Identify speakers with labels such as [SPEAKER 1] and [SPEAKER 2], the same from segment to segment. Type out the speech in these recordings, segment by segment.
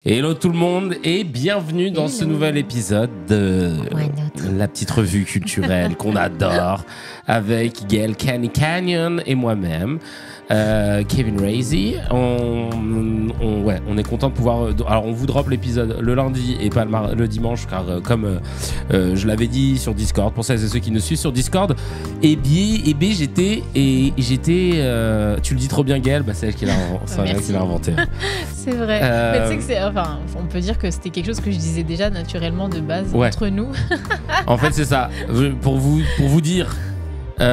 [SPEAKER 1] Hello tout le monde et bienvenue dans ce nouvel épisode de la petite revue culturelle qu'on adore avec Gaël Canyon et moi-même, Kevin Razy. On est content de pouvoir... Alors on vous drop l'épisode le lundi et pas le dimanche car comme je l'avais dit sur Discord, pour celles et ceux qui nous suivent sur Discord, j'étais... tu le dis trop bien Gaël, c'est elle qui l'a inventé.
[SPEAKER 2] C'est vrai. Mais tu sais que c'est... Enfin, on peut dire que c'était quelque chose que je disais déjà naturellement de base entre nous.
[SPEAKER 1] En fait, c'est ça. Pour vous dire, en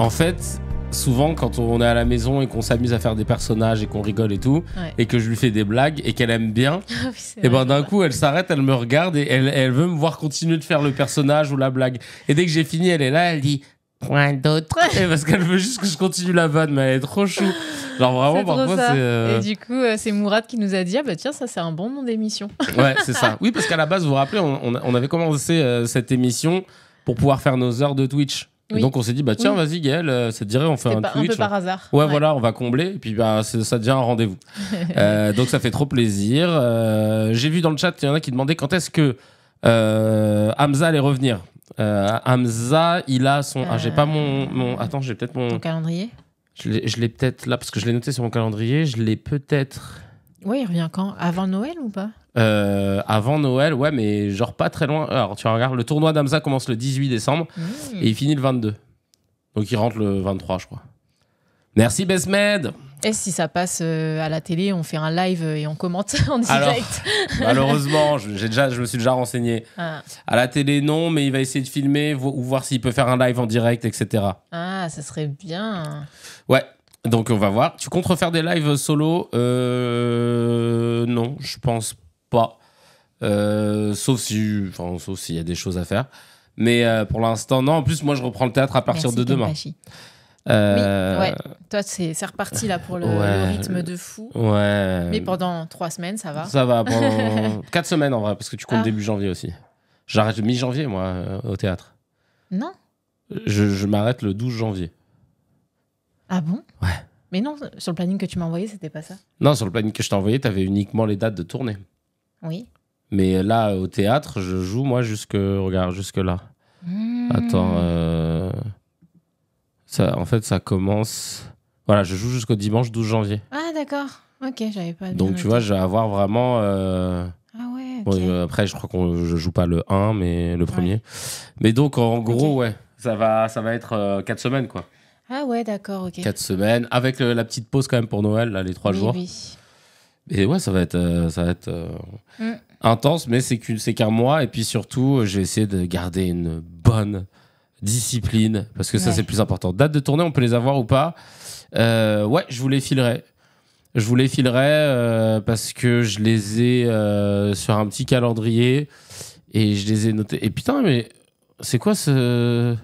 [SPEAKER 1] fait, souvent quand on est à la maison et qu'on s'amuse à faire des personnages et qu'on rigole et tout, et que je lui fais des blagues et qu'elle aime bien, et ben d'un coup, elle s'arrête, elle me regarde et elle veut me voir continuer de faire le personnage ou la blague. Et dès que j'ai fini, elle est là, elle dit point d'autre, parce qu'elle veut juste que je continue la vanne, mais elle est trop chou. Genre vraiment, parfois c'est...
[SPEAKER 2] Et du coup, c'est Mourad qui nous a dit, ah bah tiens, ça c'est un bon nom d'émission.
[SPEAKER 1] Ouais, c'est ça. Oui, parce qu'à la base, vous vous rappelez, on avait commencé cette émission pour pouvoir faire nos heures de Twitch. Oui. Et donc on s'est dit, bah tiens, vas-y Gaël, ça te dirait, on fait un Twitch.
[SPEAKER 2] Un peu par hasard.
[SPEAKER 1] Ouais, voilà, on va combler, et puis bah, ça devient un rendez-vous. Donc ça fait trop plaisir. J'ai vu dans le chat, il y en a qui demandaient quand est-ce que Hamza allait revenir. Hamza, il a son... Ah, j'ai pas mon... Attends, j'ai peut-être mon...
[SPEAKER 2] Ton calendrier.
[SPEAKER 1] Je l'ai peut-être là, parce que je l'ai noté sur mon calendrier. Je l'ai peut-être...
[SPEAKER 2] Ouais, il revient quand ? Avant Noël ou pas ?
[SPEAKER 1] Avant Noël, ouais, mais genre pas très loin. Alors, tu regardes, le tournoi d'Hamza commence le 18 décembre et il finit le 22. Donc, il rentre le 23, je crois. Merci, Besmed.
[SPEAKER 2] Et si ça passe à la télé, on fait un live et on commente en direct.
[SPEAKER 1] Alors, malheureusement, je me suis déjà renseigné. À la télé, non, mais il va essayer de filmer ou voir s'il peut faire un live en direct, etc.
[SPEAKER 2] Ah, ça serait bien.
[SPEAKER 1] Ouais, donc on va voir. Tu comptes refaire des lives solo ? Non, je pense pas. Sauf s'il y a des choses à faire. Mais pour l'instant, non. En plus, moi, je reprends le théâtre à partir de demain.
[SPEAKER 2] Oui, ouais. Toi, c'est reparti là pour le rythme de fou.
[SPEAKER 1] Ouais.
[SPEAKER 2] Mais pendant 3 semaines, ça va.
[SPEAKER 1] Ça va, pendant 4 semaines en vrai, parce que tu comptes début janvier aussi. J'arrête mi-janvier, moi, au théâtre.
[SPEAKER 2] Non.
[SPEAKER 1] Je m'arrête le 12 janvier.
[SPEAKER 2] Ah bon ?
[SPEAKER 1] Ouais.
[SPEAKER 2] Mais non, sur le planning que tu m'as envoyé, c'était pas ça.
[SPEAKER 1] Non, sur le planning que je t'ai envoyé, t'avais uniquement les dates de tournée.
[SPEAKER 2] Oui.
[SPEAKER 1] Mais là, au théâtre, je joue, moi, jusque là. Attends, en fait, ça commence... Voilà, je joue jusqu'au dimanche 12 janvier.
[SPEAKER 2] Ah, d'accord. Ok, j'avais pas...
[SPEAKER 1] Donc, tu vois, je vais avoir vraiment...
[SPEAKER 2] Ah ouais, ok.
[SPEAKER 1] Bon, après, je crois que je joue pas le 1, mais le premier. Ouais. Mais donc, en gros, ouais, ça va être 4 semaines, quoi.
[SPEAKER 2] Ah ouais, d'accord, ok.
[SPEAKER 1] 4 semaines, avec la petite pause quand même pour Noël, là, les 3 jours.
[SPEAKER 2] Oui.
[SPEAKER 1] Et ouais, ça va être intense, mais c'est qu'un mois. Et puis surtout, je vais essayer de garder une bonne discipline, parce que ça, c'est plus important. Date de tournée, on peut les avoir ou pas ? Ouais, je vous les filerai. Parce que je les ai sur un petit calendrier et je les ai notés. Et putain, mais c'est quoi ce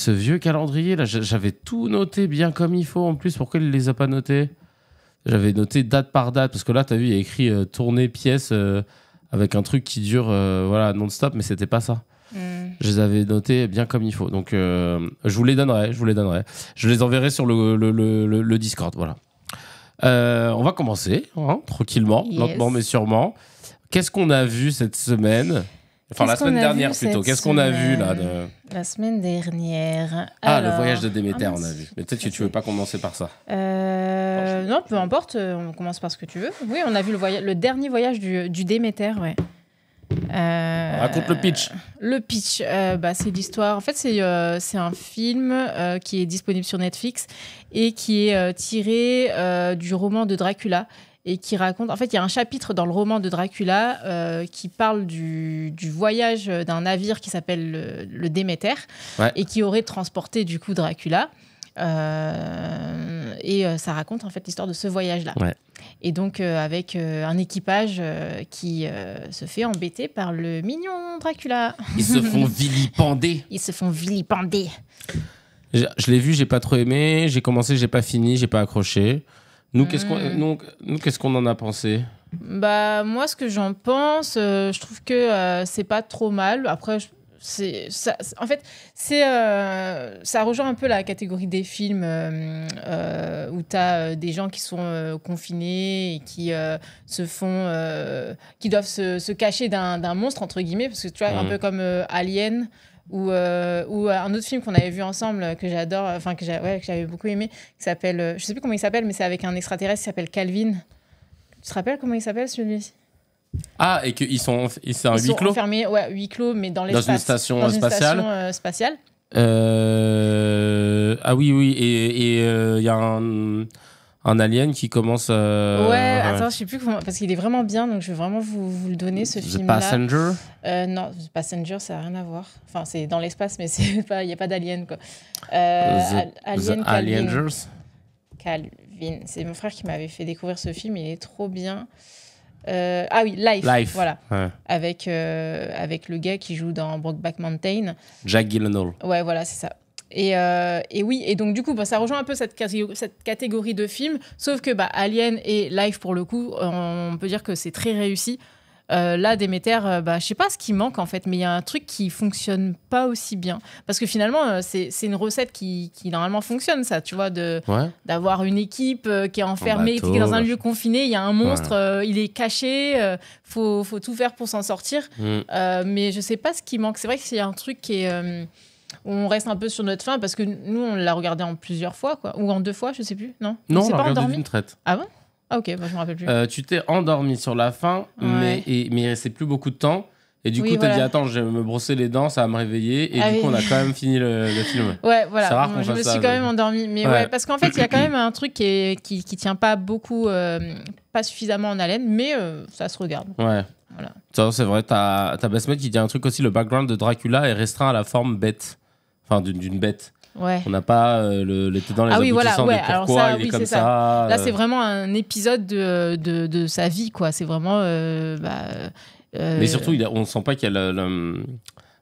[SPEAKER 1] vieux calendrier là ? J'avais tout noté bien comme il faut. En plus, pourquoi il les a pas notés ? J'avais noté date par date, parce que là, t'as vu, il y a écrit tournée pièce avec un truc qui dure non-stop, mais c'était pas ça. Je les avais notés bien comme il faut. Donc, je vous les donnerai. Je les enverrai sur le Discord, voilà. On va commencer, tranquillement, lentement mais sûrement. Qu'est-ce qu'on a vu cette semaine ? Enfin, la semaine dernière plutôt. Qu'est-ce qu'on a vu là
[SPEAKER 2] La semaine dernière.
[SPEAKER 1] Le voyage de Déméter, on a vu. Mais peut-être que tu veux pas commencer par ça.
[SPEAKER 2] Non, peu importe. On commence par ce que tu veux. Oui, on a vu le dernier voyage du Déméter, ouais.
[SPEAKER 1] Raconte le pitch.
[SPEAKER 2] Le pitch, c'est l'histoire. En fait, c'est un film qui est disponible sur Netflix et qui est tiré du roman de Dracula. Et qui raconte... En fait, il y a un chapitre dans le roman de Dracula qui parle du voyage d'un navire qui s'appelle le Déméter et qui aurait transporté, du coup, Dracula. Et ça raconte, en fait, l'histoire de ce voyage-là. Ouais. Et donc, avec un équipage qui se fait embêter par le mignon Dracula.
[SPEAKER 1] Ils se font vilipender. Je l'ai vu, j'ai pas trop aimé. J'ai commencé, j'ai pas fini, j'ai pas accroché. Nous, qu'est-ce qu'on en a pensé ?
[SPEAKER 2] Moi, ce que j'en pense, je trouve que c'est pas trop mal. Après, En fait, ça rejoint un peu la catégorie des films où tu as des gens qui sont confinés et qui doivent se cacher d'un monstre, entre guillemets, parce que tu vois, un peu comme Alien ou un autre film qu'on avait vu ensemble que j'adore, enfin que j'avais beaucoup aimé, qui s'appelle, je sais plus comment il s'appelle, mais c'est avec un extraterrestre qui s'appelle Calvin. Tu te rappelles comment il s'appelle celui-ci?
[SPEAKER 1] Ah, et qu'ils sont un huis clos.
[SPEAKER 2] Ils sont enfermés, huis clos, mais dans l'espace.
[SPEAKER 1] Dans une station spatiale.
[SPEAKER 2] Spatiale.
[SPEAKER 1] Ah oui, et il y a un alien qui commence.
[SPEAKER 2] Attends, je sais plus comment, parce qu'il est vraiment bien, donc je vais vraiment vous le donner, ce film-là.
[SPEAKER 1] The Passenger.
[SPEAKER 2] Non, The Passenger, ça n'a rien à voir. Enfin, c'est dans l'espace, mais il n'y a pas d'alien, quoi.
[SPEAKER 1] The Aliengers.
[SPEAKER 2] Calvin. C'est mon frère qui m'avait fait découvrir ce film, il est trop bien. Ah oui, Life. Voilà.
[SPEAKER 1] Ouais.
[SPEAKER 2] Avec le gars qui joue dans Brokeback Mountain.
[SPEAKER 1] Jack Gyllenhaal.
[SPEAKER 2] Ouais, voilà, c'est ça. Et oui, et donc du coup, ça rejoint un peu cette catégorie de films, sauf que Alien et Life, pour le coup, on peut dire que c'est très réussi. Là, Déméter, je sais pas ce qui manque en fait, mais il y a un truc qui fonctionne pas aussi bien. Parce que finalement, c'est une recette qui normalement fonctionne, ça, tu vois, d'avoir une équipe qui est enfermée, qui est dans un lieu confiné, il y a un monstre, il est caché, faut tout faire pour s'en sortir. Mais je sais pas ce qui manque. C'est vrai qu'il y a un truc qui est... on reste un peu sur notre faim parce que nous, on l'a regardé en plusieurs fois, quoi. Ou en 2 fois, je sais plus, non?
[SPEAKER 1] Non,
[SPEAKER 2] on s'est
[SPEAKER 1] on l'a
[SPEAKER 2] pas
[SPEAKER 1] regardé
[SPEAKER 2] endormi
[SPEAKER 1] d'une traite.
[SPEAKER 2] Ah bon? Ah ok, je me rappelle plus.
[SPEAKER 1] Tu t'es endormi sur la fin, mais il restait plus beaucoup de temps. Et du coup, t'as dit, attends, je vais me brosser les dents, ça va me réveiller. Et du coup, on a quand même fini le film.
[SPEAKER 2] Ouais, voilà.
[SPEAKER 1] C'est rare qu'on
[SPEAKER 2] je me
[SPEAKER 1] fasse
[SPEAKER 2] suis
[SPEAKER 1] ça,
[SPEAKER 2] quand même endormie. Mais parce qu'en fait, il y a quand même un truc qui tient pas beaucoup, pas suffisamment en haleine, mais ça se regarde.
[SPEAKER 1] Ouais.
[SPEAKER 2] Voilà.
[SPEAKER 1] Ça, c'est vrai, t'as Basmet qui dit un truc aussi, le background de Dracula est restreint à la forme bête. Enfin, d'une bête.
[SPEAKER 2] Ouais.
[SPEAKER 1] On n'a pas les têtes dans les aboutissants de pourquoi il est comme ça.
[SPEAKER 2] Là, c'est vraiment un épisode de sa vie, quoi. C'est vraiment...
[SPEAKER 1] Mais surtout, on sent pas qu'il y a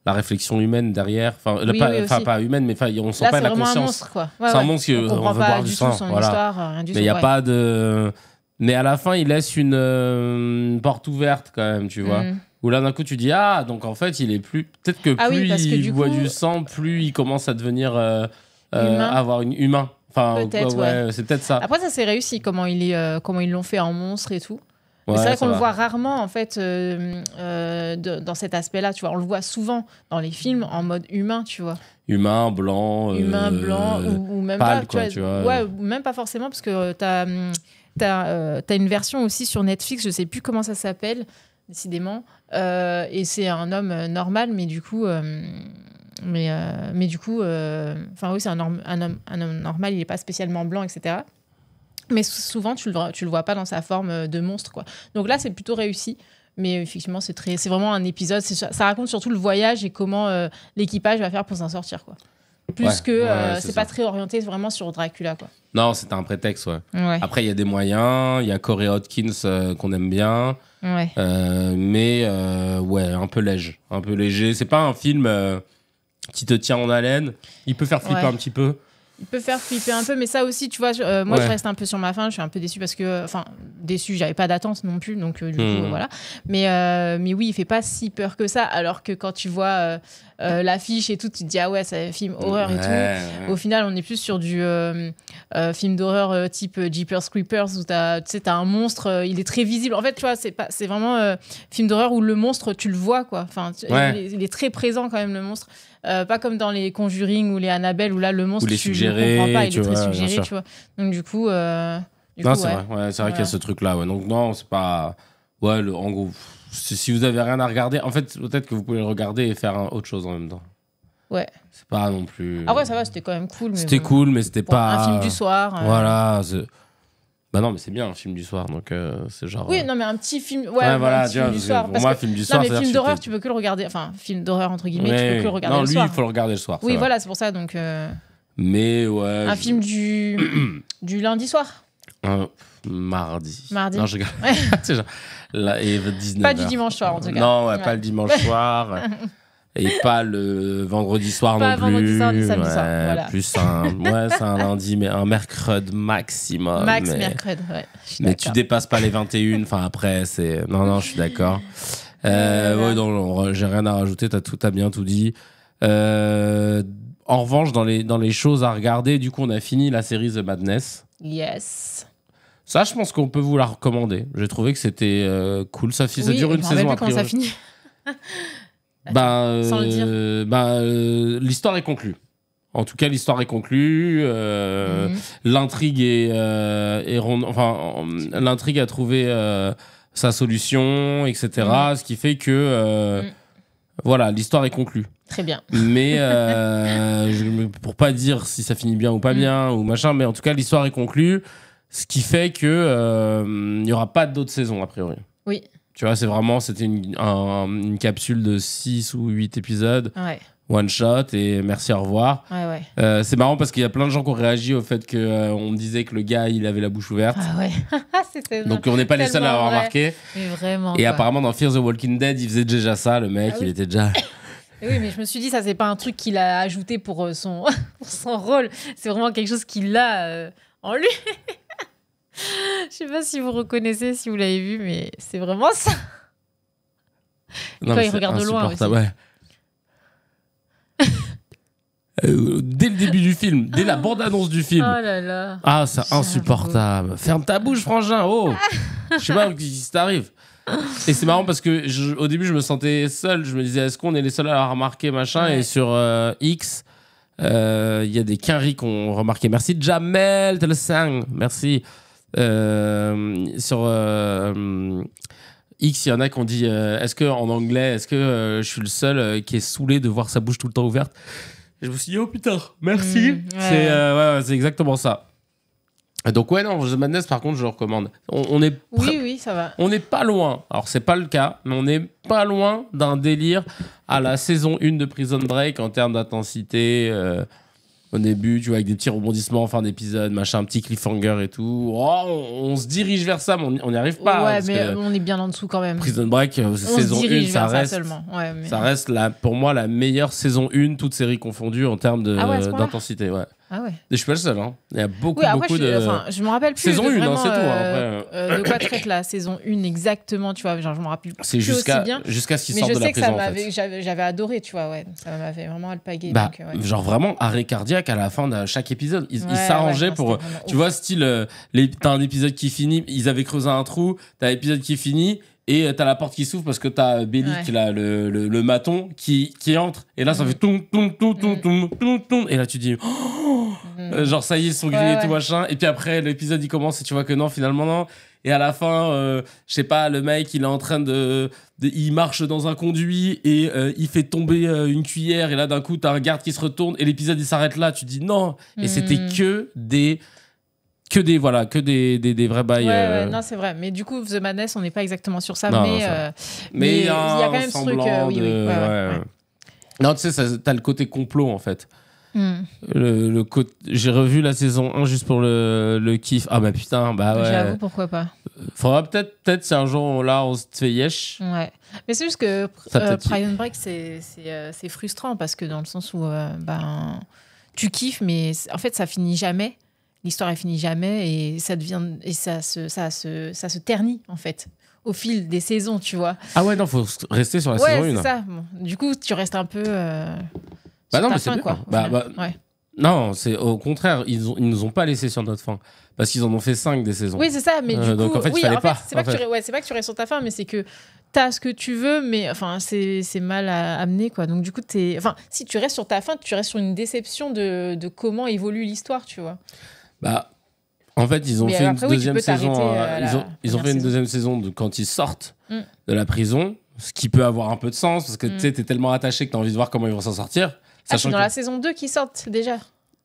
[SPEAKER 1] la réflexion humaine derrière. Enfin, pas humaine, mais on sent
[SPEAKER 2] là,
[SPEAKER 1] pas la
[SPEAKER 2] C'est
[SPEAKER 1] conscience.
[SPEAKER 2] un monstre, quoi.
[SPEAKER 1] C'est un monstre
[SPEAKER 2] on
[SPEAKER 1] qu'on veut boire du sang.
[SPEAKER 2] Son histoire, rien du tout.
[SPEAKER 1] Mais il n'y a pas de... Mais à la fin, il laisse une porte ouverte, quand même, tu vois. Où là, d'un coup, tu dis, donc en fait, il est plus... Peut-être que plus il boit du sang, plus il commence à devenir... avoir une humain. Enfin,
[SPEAKER 2] peut-être,
[SPEAKER 1] c'est peut-être ça.
[SPEAKER 2] Après, ça c'est réussi, comment ils l'ont fait en monstre et tout.
[SPEAKER 1] Ouais,
[SPEAKER 2] c'est vrai qu'on le voit rarement, en fait, dans cet aspect-là, tu vois. On le voit souvent dans les films en mode humain, tu vois.
[SPEAKER 1] Humain, blanc,
[SPEAKER 2] ou même
[SPEAKER 1] pâle,
[SPEAKER 2] pas,
[SPEAKER 1] tu vois.
[SPEAKER 2] Ouais, même pas forcément, parce que t'as une version aussi sur Netflix, je sais plus comment ça s'appelle, décidément. Et c'est un homme normal, mais du coup... Mais du coup, oui, c'est un homme normal, il n'est pas spécialement blanc, etc. Mais souvent, tu le vois pas dans sa forme de monstre, quoi. Donc là, c'est plutôt réussi. Mais effectivement, c'est vraiment un épisode. Ça raconte surtout le voyage et comment l'équipage va faire pour s'en sortir, quoi. Plus que c'est pas très orienté vraiment sur Dracula, quoi.
[SPEAKER 1] Non, c'était un prétexte, ouais. Après, il y a des moyens. Il y a Corey Hawkins qu'on aime bien.
[SPEAKER 2] Ouais.
[SPEAKER 1] Mais un peu léger. Un peu léger. C'est pas un film qui te tient en haleine. Il peut faire flipper un petit peu.
[SPEAKER 2] Il peut faire flipper un peu, mais ça aussi, tu vois, moi, je reste un peu sur ma faim. Je suis un peu déçue parce que... Enfin, déçue, j'avais pas d'attente non plus, donc du coup, voilà. Mais oui, il fait pas si peur que ça, alors que quand tu vois l'affiche et tout, tu te dis, ah ouais, c'est un film horreur et tout. Ouais. Au final, on est plus sur du film d'horreur type Jeepers Creepers, où t'as un monstre, il est très visible. En fait, tu vois, c'est vraiment film d'horreur où le monstre, tu le vois, quoi. Enfin, il est très présent quand même, le monstre. Pas comme dans les Conjuring ou les Annabelle où là le monstre tu le comprends pas, il est très suggéré, tu vois. Donc du coup
[SPEAKER 1] c'est vrai. Ouais, c'est vrai qu'il y a ce truc là, ouais. Donc non, c'est pas en gros si vous avez rien à regarder, en fait peut-être que vous pouvez le regarder et faire autre chose en même temps.
[SPEAKER 2] Ouais.
[SPEAKER 1] C'est pas non plus
[SPEAKER 2] après ça va, c'était quand même cool, mais
[SPEAKER 1] c'était cool, mais c'était pas
[SPEAKER 2] un film du soir.
[SPEAKER 1] Voilà, bah non, mais c'est bien un film du soir, donc c'est genre...
[SPEAKER 2] Oui, non, mais un petit film...
[SPEAKER 1] voilà,
[SPEAKER 2] tu vois,
[SPEAKER 1] film du soir. Pour moi, film du soir,
[SPEAKER 2] non, mais film d'horreur, tu peux que le regarder... Enfin, film d'horreur, entre guillemets, tu peux que le regarder le soir.
[SPEAKER 1] Non, lui, il faut le regarder le soir.
[SPEAKER 2] Oui, voilà, c'est pour ça, donc...
[SPEAKER 1] Mais ouais...
[SPEAKER 2] Un film du lundi soir.
[SPEAKER 1] Mardi.
[SPEAKER 2] Non,
[SPEAKER 1] je regarde. C'est genre... Là, et 19h.
[SPEAKER 2] Pas du dimanche soir, en tout cas.
[SPEAKER 1] Non, pas le dimanche soir. Et pas le vendredi soir
[SPEAKER 2] pas
[SPEAKER 1] non plus.
[SPEAKER 2] Vendredi soir, ni samedi soir. Voilà.
[SPEAKER 1] Plus c'est un lundi, mais un mercredi maximum.
[SPEAKER 2] Mercredi, ouais.
[SPEAKER 1] Mais tu dépasses pas les 21. Enfin, après, c'est... Non, je suis d'accord. Ouais, non, j'ai rien à rajouter, t'as bien tout dit. En revanche, dans les choses à regarder, du coup, on a fini la série The Madness.
[SPEAKER 2] Yes.
[SPEAKER 1] Ça, je pense qu'on peut vous la recommander. J'ai trouvé que c'était cool. Ça dure une saison après.
[SPEAKER 2] Comment ça finit.
[SPEAKER 1] Sans
[SPEAKER 2] le dire.
[SPEAKER 1] L'histoire est conclue. En tout cas, l'histoire est conclue. L'intrigue l'intrigue a trouvé sa solution, etc. Ce qui fait que voilà, l'histoire est conclue.
[SPEAKER 2] Très bien.
[SPEAKER 1] Mais pour pas dire si ça finit bien ou pas bien ou machin, mais en tout cas, l'histoire est conclue. Ce qui fait que il y aura pas d'autres saisons a priori.
[SPEAKER 2] Oui.
[SPEAKER 1] Tu vois, c'était une capsule de 6 ou 8 épisodes.
[SPEAKER 2] Ouais.
[SPEAKER 1] One shot et merci, au revoir.
[SPEAKER 2] Ouais.
[SPEAKER 1] C'est marrant parce qu'il y a plein de gens qui ont réagi au fait qu'on me disait que le gars il avait la bouche ouverte.
[SPEAKER 2] Ah ouais.
[SPEAKER 1] Donc on n'est pas les seuls à avoir remarqué.
[SPEAKER 2] Mais vraiment.
[SPEAKER 1] Et apparemment dans Fear the Walking Dead, il faisait déjà ça, le mec, il était déjà.
[SPEAKER 2] Oui, mais je me suis dit, ça c'est pas un truc qu'il a ajouté pour son rôle. C'est vraiment quelque chose qu'il a en lui. Je sais pas si vous reconnaissez, si vous l'avez vu, mais c'est vraiment ça.
[SPEAKER 1] Non,
[SPEAKER 2] quand il regarde de loin aussi.
[SPEAKER 1] Ouais. Dès le début du film, dès la bande-annonce du film.
[SPEAKER 2] Oh là là.
[SPEAKER 1] Ah, c'est insupportable. Ferme ta bouche, frangin. Oh, je sais pas ce qui t'arrive. Et c'est marrant parce que au début, je me sentais seul. Je me disais, est-ce qu'on est les seuls à l'avoir remarqué, machin. Et sur X, il y a des quinries qui ont remarqué. Merci Jamel, te le sang. Merci. Sur X, il y en a qui ont dit est-ce que en anglais, est-ce que je suis le seul qui est saoulé de voir sa bouche tout le temps ouverte? Et je me suis dit oh putain, merci. C'est exactement ça. Donc ouais, non, The Madness, par contre, je le recommande.
[SPEAKER 2] Oui, ça va.
[SPEAKER 1] On n'est pas loin. Alors c'est pas le cas, mais on n'est pas loin d'un délire à la saison 1 de Prison Break en termes d'intensité. Au début, tu vois, avec des petits rebondissements en fin d'épisode, machin, un petit cliffhanger et tout. Oh, on se dirige vers ça, mais on n'y arrive pas.
[SPEAKER 2] Ouais, mais on est bien en dessous quand même.
[SPEAKER 1] Prison Break, saison 1, ça reste, ça reste pour moi la meilleure saison 1, toutes séries confondues en termes d'intensité. Ouais.
[SPEAKER 2] Ah ouais.
[SPEAKER 1] Et je suis pas le seul. Hein. Il y a beaucoup de.
[SPEAKER 2] Je me rappelle plus.
[SPEAKER 1] Saison 1, c'est tout.
[SPEAKER 2] De quoi traite la saison 1 exactement, tu vois. Genre, je me rappelle plus.
[SPEAKER 1] C'est jusqu'à ce qu'il sorte de la prison.
[SPEAKER 2] Mais je sais que j'avais adoré, tu vois. Ouais. Ça m'avait vraiment alpagué.
[SPEAKER 1] Genre vraiment arrêt cardiaque à la fin de chaque épisode. Ils s'arrangeaient pour. Tu vois, style, t'as un épisode qui finit, ils avaient creusé un trou, t'as l'épisode qui finit. Et t'as la porte qui s'ouvre parce que t'as Bellic, là, le maton, qui entre. Et là, ça fait toum, toum, toum, toum, toum, toum, toum. Et là, tu dis, genre, ça y est, ils sont grillés et tout machin. Et puis après, l'épisode, il commence et tu vois que non, finalement, non. Et à la fin, je sais pas, le mec, il est en train il marche dans un conduit et il fait tomber une cuillère. Et là, d'un coup, t'as un garde qui se retourne et l'épisode, il s'arrête là. Tu dis non. Et c'était que des vrais bails.
[SPEAKER 2] Non, c'est vrai. Mais du coup, The Madness, on n'est pas exactement sur ça.
[SPEAKER 1] Non,
[SPEAKER 2] mais il y a quand même ce truc.
[SPEAKER 1] Non, tu sais, t'as le côté complot, en fait. J'ai revu la saison 1 juste pour le kiff. Ah bah putain, bah ouais.
[SPEAKER 2] J'avoue, pourquoi pas.
[SPEAKER 1] Faudra peut-être si un jour là on se fait yesh.
[SPEAKER 2] Ouais. Mais c'est juste que Prison Break, c'est frustrant parce que dans le sens où tu kiffes, mais en fait, ça finit jamais. L'histoire elle finit jamais et ça se ternit en fait au fil des saisons, tu vois.
[SPEAKER 1] Ah ouais, non, faut rester sur la saison 1.
[SPEAKER 2] Ouais, c'est ça. Bon, du coup, tu restes un peu
[SPEAKER 1] bah non, mais c'est bien. Quoi. Non, c'est au contraire, ils nous ont pas laissé sur notre fin parce qu'ils en ont fait 5 des saisons.
[SPEAKER 2] Oui, c'est ça, mais du coup,
[SPEAKER 1] donc en fait, il fallait pas.
[SPEAKER 2] C'est pas que tu restes sur ta fin, mais c'est que t'as ce que tu veux, mais enfin, c'est mal à amener, quoi. Donc du coup, si tu restes sur ta fin, tu restes sur une déception de comment évolue l'histoire, tu vois.
[SPEAKER 1] Bah, en fait, ils ont fait une deuxième saison. Ils ont fait une deuxième saison quand ils sortent de la prison, ce qui peut avoir un peu de sens parce que tu sais, t'es tellement attaché que t'as envie de voir comment ils vont s'en sortir.
[SPEAKER 2] C'est dans la saison 2 qu'ils sortent déjà.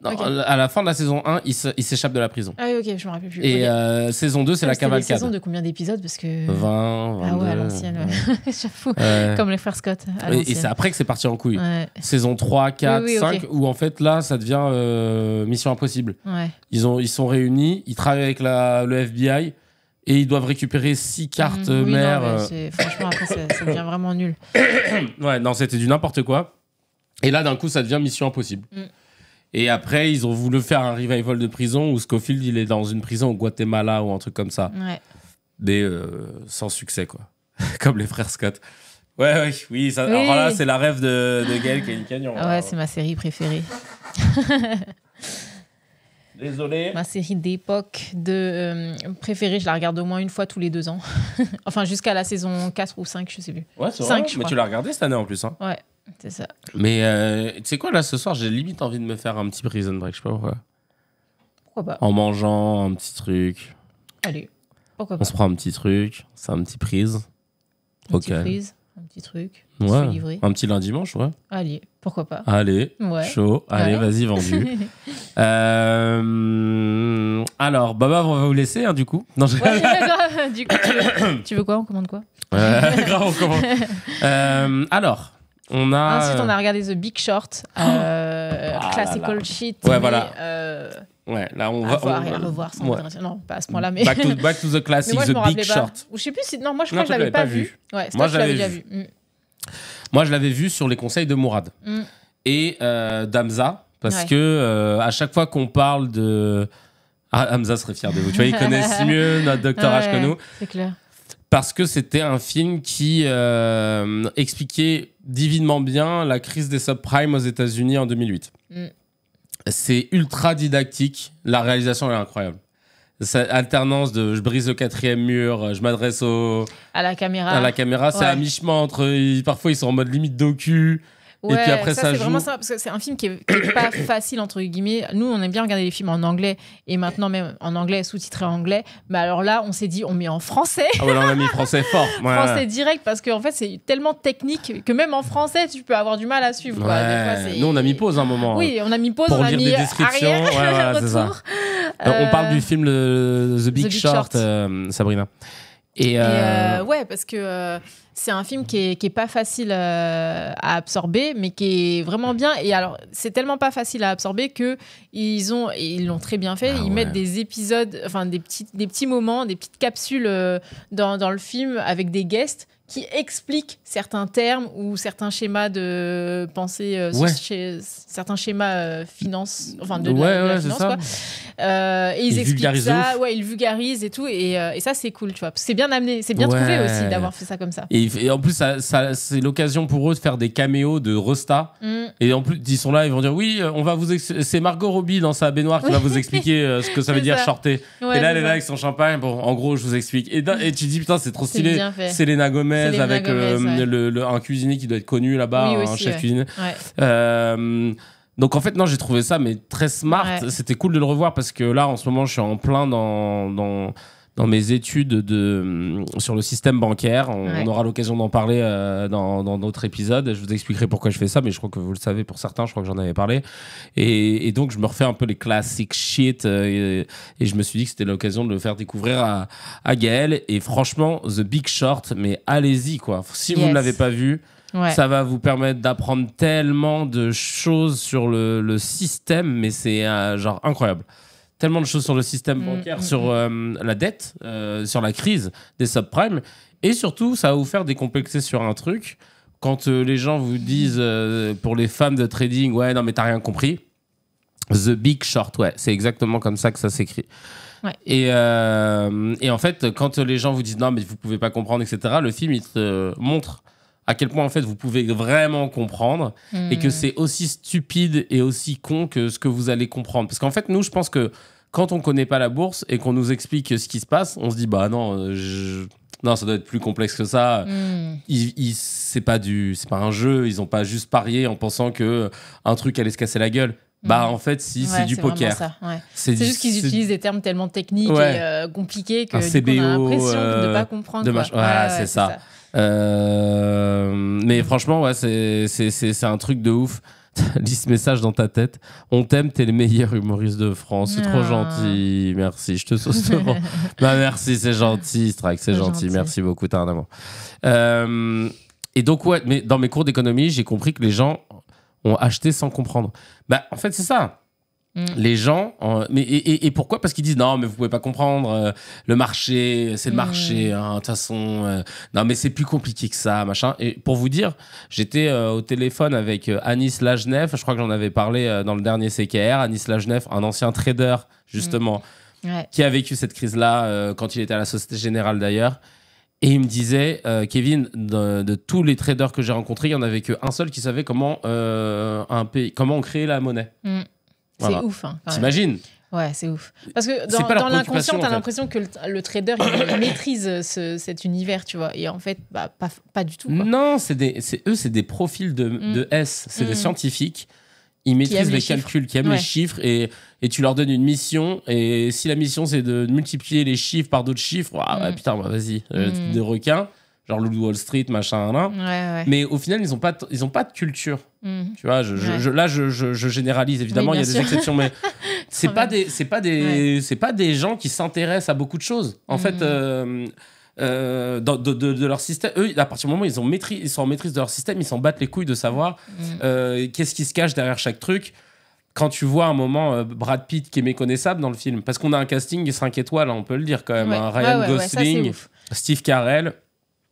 [SPEAKER 1] Non, à la fin de la saison 1, ils s'échappent de la prison.
[SPEAKER 2] Ah oui, ok, je me rappelle plus.
[SPEAKER 1] Et saison 2, c'est la cavalcade.
[SPEAKER 2] C'était une saison de combien d'épisodes parce que
[SPEAKER 1] 20, 22.
[SPEAKER 2] Ah ouais, à l'ancienne. J'avoue. Comme les frères Scott.
[SPEAKER 1] Et c'est après que c'est parti en couille. Ouais. Saison 3, 4, 5, où en fait là, ça devient Mission Impossible.
[SPEAKER 2] Ouais.
[SPEAKER 1] Ils sont réunis, ils travaillent avec le FBI et ils doivent récupérer 6 cartes mères.
[SPEAKER 2] Franchement, après, ça devient vraiment nul.
[SPEAKER 1] Ouais, non, c'était du n'importe quoi. Et là, d'un coup, ça devient Mission Impossible. Et après, ils ont voulu faire un revival de prison où Scofield, il est dans une prison au Guatemala ou un truc comme ça.
[SPEAKER 2] Ouais.
[SPEAKER 1] Mais sans succès, quoi. Comme les frères Scott. Oui. Ça,
[SPEAKER 2] Oui.
[SPEAKER 1] alors là, c'est la rêve de Gaël Cagnon.
[SPEAKER 2] Ah ouais, c'est ma série préférée.
[SPEAKER 1] Désolé.
[SPEAKER 2] Ma série d'époque préférée, je la regarde au moins une fois tous les 2 ans. Enfin, jusqu'à la saison 4 ou 5, je sais plus.
[SPEAKER 1] Ouais, c'est
[SPEAKER 2] 5,
[SPEAKER 1] vrai.
[SPEAKER 2] je
[SPEAKER 1] Mais
[SPEAKER 2] crois.
[SPEAKER 1] tu l'as regardé cette année en plus. Hein.
[SPEAKER 2] Ouais, c'est ça.
[SPEAKER 1] Mais tu sais quoi, là, ce soir, j'ai limite envie de me faire un petit Prison Break. Je sais pas pourquoi.
[SPEAKER 2] Pourquoi pas?
[SPEAKER 1] En mangeant un petit truc.
[SPEAKER 2] Allez, pourquoi
[SPEAKER 1] On
[SPEAKER 2] pas?
[SPEAKER 1] se prend un petit truc. C'est un petit prise.
[SPEAKER 2] Une petite prise, un petit truc.
[SPEAKER 1] Ouais.
[SPEAKER 2] Je suis livré.
[SPEAKER 1] Un petit lundi dimanche, ouais.
[SPEAKER 2] Allez, pourquoi pas?
[SPEAKER 1] Allez,
[SPEAKER 2] Ouais.
[SPEAKER 1] chaud. Allez,
[SPEAKER 2] Ouais.
[SPEAKER 1] vas-y, vendu. Alors, Baba, on va vous laisser, hein, du coup. Non, je...
[SPEAKER 2] Ouais, grave. Du coup, tu veux quoi? On commande quoi?
[SPEAKER 1] Grave, on commence. Alors, on a...
[SPEAKER 2] Ensuite, on a regardé The Big Short. Classical shit.
[SPEAKER 1] Ouais,
[SPEAKER 2] mais,
[SPEAKER 1] voilà. Ouais, là, on
[SPEAKER 2] à
[SPEAKER 1] va...
[SPEAKER 2] voir et à revoir sans
[SPEAKER 1] Ouais.
[SPEAKER 2] Non, pas à ce point-là, mais...
[SPEAKER 1] Back to the
[SPEAKER 2] mais
[SPEAKER 1] classic,
[SPEAKER 2] moi, je
[SPEAKER 1] The
[SPEAKER 2] m'en
[SPEAKER 1] Big
[SPEAKER 2] rappelais pas.
[SPEAKER 1] Short.
[SPEAKER 2] Ou je sais plus si... Non, moi, je
[SPEAKER 1] Non,
[SPEAKER 2] crois que je
[SPEAKER 1] toi,
[SPEAKER 2] l'avais
[SPEAKER 1] tu l'avais
[SPEAKER 2] pas
[SPEAKER 1] pas
[SPEAKER 2] vu.
[SPEAKER 1] vu.
[SPEAKER 2] Ouais, c'est
[SPEAKER 1] Moi,
[SPEAKER 2] toi qui
[SPEAKER 1] je
[SPEAKER 2] l'avais
[SPEAKER 1] l'avais
[SPEAKER 2] déjà vu.
[SPEAKER 1] Moi, je l'avais vu sur les conseils de Mourad. Et d'Hamza, parce
[SPEAKER 2] Ouais.
[SPEAKER 1] que à chaque fois qu'on parle de... Ah, Hamza serait fier de vous. Tu vois, il connaît si mieux notre docteur H que nous.
[SPEAKER 2] C'est clair.
[SPEAKER 1] Parce que c'était un film qui expliquait divinement bien la crise des subprimes aux États-Unis en 2008. C'est ultra didactique. La réalisation est incroyable. Cette alternance de je brise le 4e mur, je m'adresse
[SPEAKER 2] À la caméra.
[SPEAKER 1] à la caméra, c'est
[SPEAKER 2] Ouais.
[SPEAKER 1] à mi-chemin entre. Parfois, ils sont en mode limite docu.
[SPEAKER 2] Ouais,
[SPEAKER 1] et puis après, ça
[SPEAKER 2] c'est
[SPEAKER 1] joue.
[SPEAKER 2] vraiment ça, parce que c'est un film qui est pas facile, entre guillemets. Nous, on aime bien regarder les films en anglais, et maintenant même en anglais, sous-titré anglais. Mais alors là, on s'est dit, on met en français.
[SPEAKER 1] Ah ouais, là, on a mis français fort. Ouais.
[SPEAKER 2] Français direct, parce qu'en fait, c'est tellement technique que même en français, tu peux avoir du mal à suivre. Quoi.
[SPEAKER 1] Ouais.
[SPEAKER 2] Des fois, c'est-
[SPEAKER 1] Nous, on a mis pause un moment.
[SPEAKER 2] Oui, on a mis pause,
[SPEAKER 1] Pour
[SPEAKER 2] on a
[SPEAKER 1] lire
[SPEAKER 2] mis
[SPEAKER 1] des descriptions.
[SPEAKER 2] arrière,
[SPEAKER 1] Ouais, voilà, c'est ça.
[SPEAKER 2] retour.
[SPEAKER 1] On parle du film The Big
[SPEAKER 2] Big
[SPEAKER 1] Short,
[SPEAKER 2] Short.
[SPEAKER 1] Sabrina. Et,
[SPEAKER 2] Ouais, parce que c'est un film qui est pas facile à absorber, mais qui est vraiment bien. Et alors, c'est tellement pas facile à absorber que ils l'ont très bien fait.
[SPEAKER 1] Ah
[SPEAKER 2] Ils
[SPEAKER 1] ouais.
[SPEAKER 2] mettent des épisodes, enfin des petits moments, des petites capsules dans le film avec des guests qui expliquent certains termes ou certains schémas de pensée,
[SPEAKER 1] Ouais.
[SPEAKER 2] certains schémas finance, enfin de
[SPEAKER 1] ouais,
[SPEAKER 2] la
[SPEAKER 1] c'est
[SPEAKER 2] finance,
[SPEAKER 1] ça.
[SPEAKER 2] quoi. Et ils
[SPEAKER 1] Ils
[SPEAKER 2] expliquent
[SPEAKER 1] vulgarisent de
[SPEAKER 2] ça,
[SPEAKER 1] ouf.
[SPEAKER 2] ouais, ils vulgarisent et tout, et ça c'est cool, tu vois. Parce que c'est bien amené, c'est bien
[SPEAKER 1] Ouais.
[SPEAKER 2] trouvé aussi d'avoir fait ça comme ça.
[SPEAKER 1] Et en plus, c'est l'occasion pour eux de faire des caméos de Rosta. Et en plus, ils sont là, ils vont dire oui, on va vous c'est Margot Robbie dans sa baignoire qui va vous expliquer ce que ça veut
[SPEAKER 2] C'est
[SPEAKER 1] dire
[SPEAKER 2] ça.
[SPEAKER 1] shorter.
[SPEAKER 2] Ouais,
[SPEAKER 1] et là, elle
[SPEAKER 2] c'est
[SPEAKER 1] est là
[SPEAKER 2] ça.
[SPEAKER 1] avec son champagne. Bon, en gros, je vous explique. Et tu te dis putain, c'est trop
[SPEAKER 2] C'est
[SPEAKER 1] stylé.
[SPEAKER 2] bien fait.
[SPEAKER 1] Selena Gomez
[SPEAKER 2] Selena
[SPEAKER 1] avec
[SPEAKER 2] Gomez, ouais.
[SPEAKER 1] un cuisinier qui doit être connu là-bas,
[SPEAKER 2] Oui,
[SPEAKER 1] un
[SPEAKER 2] aussi,
[SPEAKER 1] chef
[SPEAKER 2] ouais.
[SPEAKER 1] cuisinier.
[SPEAKER 2] Ouais.
[SPEAKER 1] Donc en fait, non, j'ai trouvé ça mais très smart.
[SPEAKER 2] Ouais.
[SPEAKER 1] C'était cool de le revoir parce que là, en ce moment, je suis en plein dans mes études sur le système bancaire. On aura l'occasion d'en parler dans d'autres épisodes. Je vous expliquerai pourquoi je fais ça, mais je crois que vous le savez pour certains. Je crois que j'en avais parlé. Et donc, je me refais un peu les classic shit. Et je me suis dit que c'était l'occasion de le faire découvrir à Gaël. Et franchement, The Big Short, mais allez-y, quoi. Si vous ne
[SPEAKER 2] Yes.
[SPEAKER 1] l'avez pas vu,
[SPEAKER 2] Ouais.
[SPEAKER 1] ça va vous permettre d'apprendre tellement de choses sur le système, mais c'est genre incroyable. Tellement de choses sur le système bancaire, sur la dette, sur la crise des subprimes. Et surtout, ça va vous faire décomplexer sur un truc. Quand les gens vous disent, pour les femmes de trading, ouais, non, mais t'as rien compris. The Big Short, ouais, c'est exactement comme ça que ça s'écrit.
[SPEAKER 2] Ouais.
[SPEAKER 1] Et en fait, quand les gens vous disent, non, mais vous pouvez pas comprendre, etc., le film, il te montre à quel point en fait vous pouvez vraiment comprendre et que c'est aussi stupide et aussi con que ce que vous allez comprendre. Parce qu'en fait, nous, je pense que quand on connaît pas la bourse et qu'on nous explique ce qui se passe, on se dit bah non, non, ça doit être plus complexe que ça. C'est pas un jeu, ils ont pas juste parié en pensant que un truc allait se casser la gueule. Bah en fait si,
[SPEAKER 2] Ouais,
[SPEAKER 1] c'est du poker.
[SPEAKER 2] vraiment ça, ouais.
[SPEAKER 1] C'est
[SPEAKER 2] juste qu'ils utilisent des termes tellement techniques
[SPEAKER 1] Ouais.
[SPEAKER 2] et compliqués que
[SPEAKER 1] Un
[SPEAKER 2] du coup, on a
[SPEAKER 1] CBO,
[SPEAKER 2] l'impression de ne pas comprendre. quoi.
[SPEAKER 1] Ouais, c'est ça. Mais franchement, ouais, c'est un truc de ouf. Lis ce message dans ta tête. On t'aime, t'es le meilleur humoriste de France. C'est trop gentil. Merci, je te sauce devant. Bah, merci, c'est gentil, Strike, c'est gentil. Merci beaucoup, t'as un amour. Et donc, ouais, mais dans mes cours d'économie, j'ai compris que les gens ont acheté sans comprendre. Bah, en fait, c'est ça. Les gens, et pourquoi? Parce qu'ils disent non, mais vous pouvez pas comprendre. Le marché, c'est le marché. De toute façon, non, mais c'est plus compliqué que ça, machin. Et pour vous dire, j'étais au téléphone avec Anis Lajnef. Je crois que j'en avais parlé dans le dernier CKR. Anis Lajnef, un ancien trader justement,
[SPEAKER 2] Ouais.
[SPEAKER 1] qui a vécu cette crise-là quand il était à la Société Générale d'ailleurs. Et il me disait, Kevin, de tous les traders que j'ai rencontrés, il n'y en avait qu'un seul qui savait comment on créait la monnaie.
[SPEAKER 2] Voilà. C'est ouf. Hein,
[SPEAKER 1] t'imagines?
[SPEAKER 2] Ouais, c'est ouf. Parce que dans l'inconscient, t'as l'impression que le trader, il maîtrise cet univers, tu vois. Et en fait, pas du tout. Quoi.
[SPEAKER 1] Non, c'est des profils de S. C'est des scientifiques. Ils maîtrisent les calculs, qui aiment les chiffres. Et tu leur donnes une mission. Et si la mission, c'est de multiplier les chiffres par d'autres chiffres, putain, vas-y. Des requins, genre le Wall Street, machin, là.
[SPEAKER 2] Ouais.
[SPEAKER 1] Mais au final, ils ont pas de culture. Tu vois, je généralise évidemment, il y a des exceptions, mais c'est pas des gens qui s'intéressent à beaucoup de choses. En fait, de leur système, eux, à partir du moment où ils sont en maîtrise de leur système, ils s'en battent les couilles de savoir qu'est-ce qui se cache derrière chaque truc. Quand tu vois un moment Brad Pitt qui est méconnaissable dans le film, parce qu'on a un casting 5 étoiles, on peut le dire quand même, hein, Ryan Gosling, Steve Carell.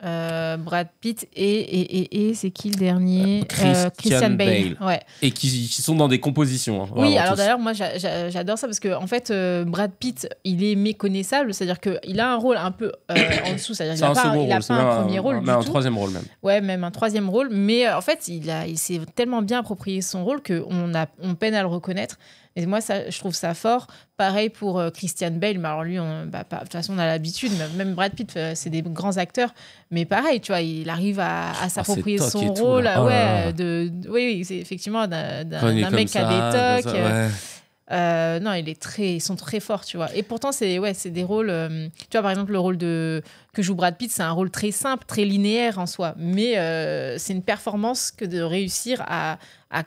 [SPEAKER 2] Brad Pitt et c'est qui le dernier?
[SPEAKER 1] Christian Bale.
[SPEAKER 2] Ouais.
[SPEAKER 1] Et qui sont dans des compositions. Hein,
[SPEAKER 2] oui, alors d'ailleurs, moi j'adore ça parce que en fait, Brad Pitt, il est méconnaissable, c'est-à-dire qu'il a un rôle un peu en dessous, c'est-à-dire qu'il n'a pas un premier rôle du tout.
[SPEAKER 1] Un troisième rôle même.
[SPEAKER 2] Ouais, même un troisième rôle, mais en fait, il s'est tellement bien approprié son rôle qu'on peine à le reconnaître. Et moi, je trouve ça fort. Pareil pour Christian Bale. Mais alors lui, de toute façon, on a l'habitude. Même Brad Pitt, c'est des grands acteurs. Mais pareil, tu vois, il arrive à s'approprier son rôle. Oui, c'est effectivement d'un mec qui a des tocs. Non, ils sont très forts, tu vois. Et pourtant, c'est des rôles. Tu vois, par exemple, le rôle que joue Brad Pitt, c'est un rôle très simple, très linéaire en soi. Mais c'est une performance que de réussir à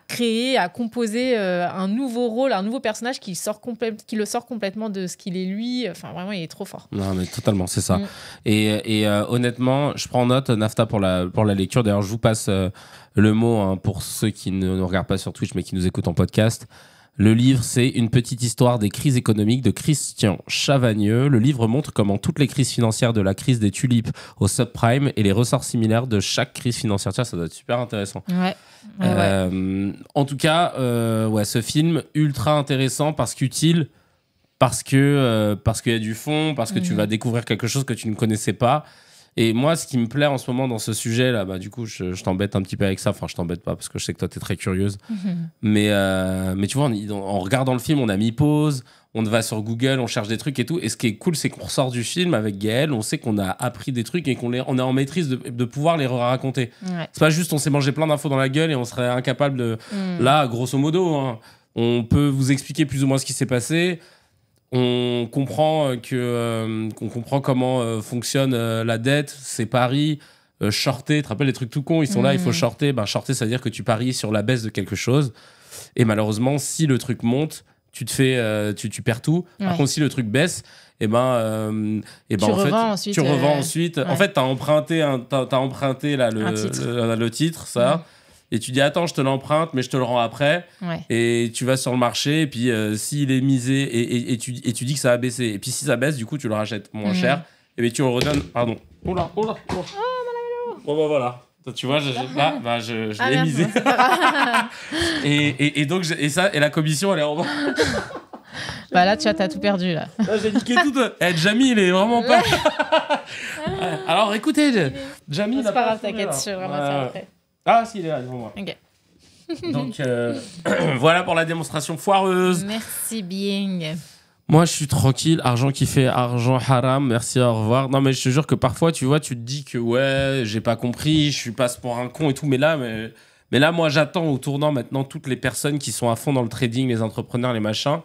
[SPEAKER 2] créer, à composer un nouveau rôle, un nouveau personnage qui le sort complètement de ce qu'il est lui. Enfin, vraiment, il est trop fort.
[SPEAKER 1] Non, mais totalement, c'est ça. Et honnêtement, je prends note, Nafta, pour la lecture. D'ailleurs, je vous passe le mot hein, pour ceux qui ne nous regardent pas sur Twitch, mais qui nous écoutent en podcast. Le livre, c'est Une petite histoire des crises économiques de Christian Chavagneux. Le livre montre comment toutes les crises financières, de la crise des tulipes au subprime et les ressorts similaires de chaque crise financière. Ça doit être super intéressant.
[SPEAKER 2] Ouais.
[SPEAKER 1] En tout cas, ce film ultra intéressant qu'utile, parce qu'il y a du fond, parce que tu vas découvrir quelque chose que tu ne connaissais pas. Et moi, ce qui me plaît en ce moment dans ce sujet-là, du coup, je t'embête un petit peu avec ça. Enfin, je t'embête pas parce que je sais que toi, t'es très curieuse. Mais tu vois, en regardant le film, on a mis pause, on va sur Google, on cherche des trucs et tout. Et ce qui est cool, c'est qu'on ressort du film avec Gaël, on sait qu'on a appris des trucs et qu'on est en maîtrise de pouvoir les raconter. Ouais. C'est pas juste on s'est mangé plein d'infos dans la gueule et on serait incapable de... Là, grosso modo, hein, on peut vous expliquer plus ou moins ce qui s'est passé. On comprend comment fonctionne la dette, ses paris, shorter. Tu te rappelles les trucs tout cons, ils sont là, il faut shorter. Shorter, ça veut dire que tu paries sur la baisse de quelque chose. Et malheureusement, si le truc monte, tu perds tout. Par contre, si le truc baisse, tu revends ensuite. Ouais. En fait, t'as emprunté le titre, ça. Et tu dis, attends, je te l'emprunte, mais je te le rends après. Ouais. Et tu vas sur le marché, et puis s'il est misé, et tu dis que ça va baisser. Et puis si ça baisse, du coup, tu le rachètes moins cher. Et puis tu le redonnes. Pardon. Oula. Oh, voilà. Tu vois, je l'ai misé. et donc, et la commission, elle est en bas.
[SPEAKER 2] Là, tu vois, t'as tout perdu, là.
[SPEAKER 1] Là, j'ai niqué tout. Jamie, il est vraiment pas... Alors, écoutez, Jamie...
[SPEAKER 2] C'est pas grave, t'inquiète, je vais vraiment faire après.
[SPEAKER 1] Ah, si, il est là, devant moi. Ok. Donc, voilà pour la démonstration foireuse.
[SPEAKER 2] Merci bien.
[SPEAKER 1] Moi, je suis tranquille. Argent qui fait argent haram. Merci, au revoir. Non, mais je te jure que parfois, tu vois, tu te dis que j'ai pas compris, je suis passe pour un con et tout. Mais là, moi, j'attends au tournant maintenant toutes les personnes qui sont à fond dans le trading, les entrepreneurs, les machins.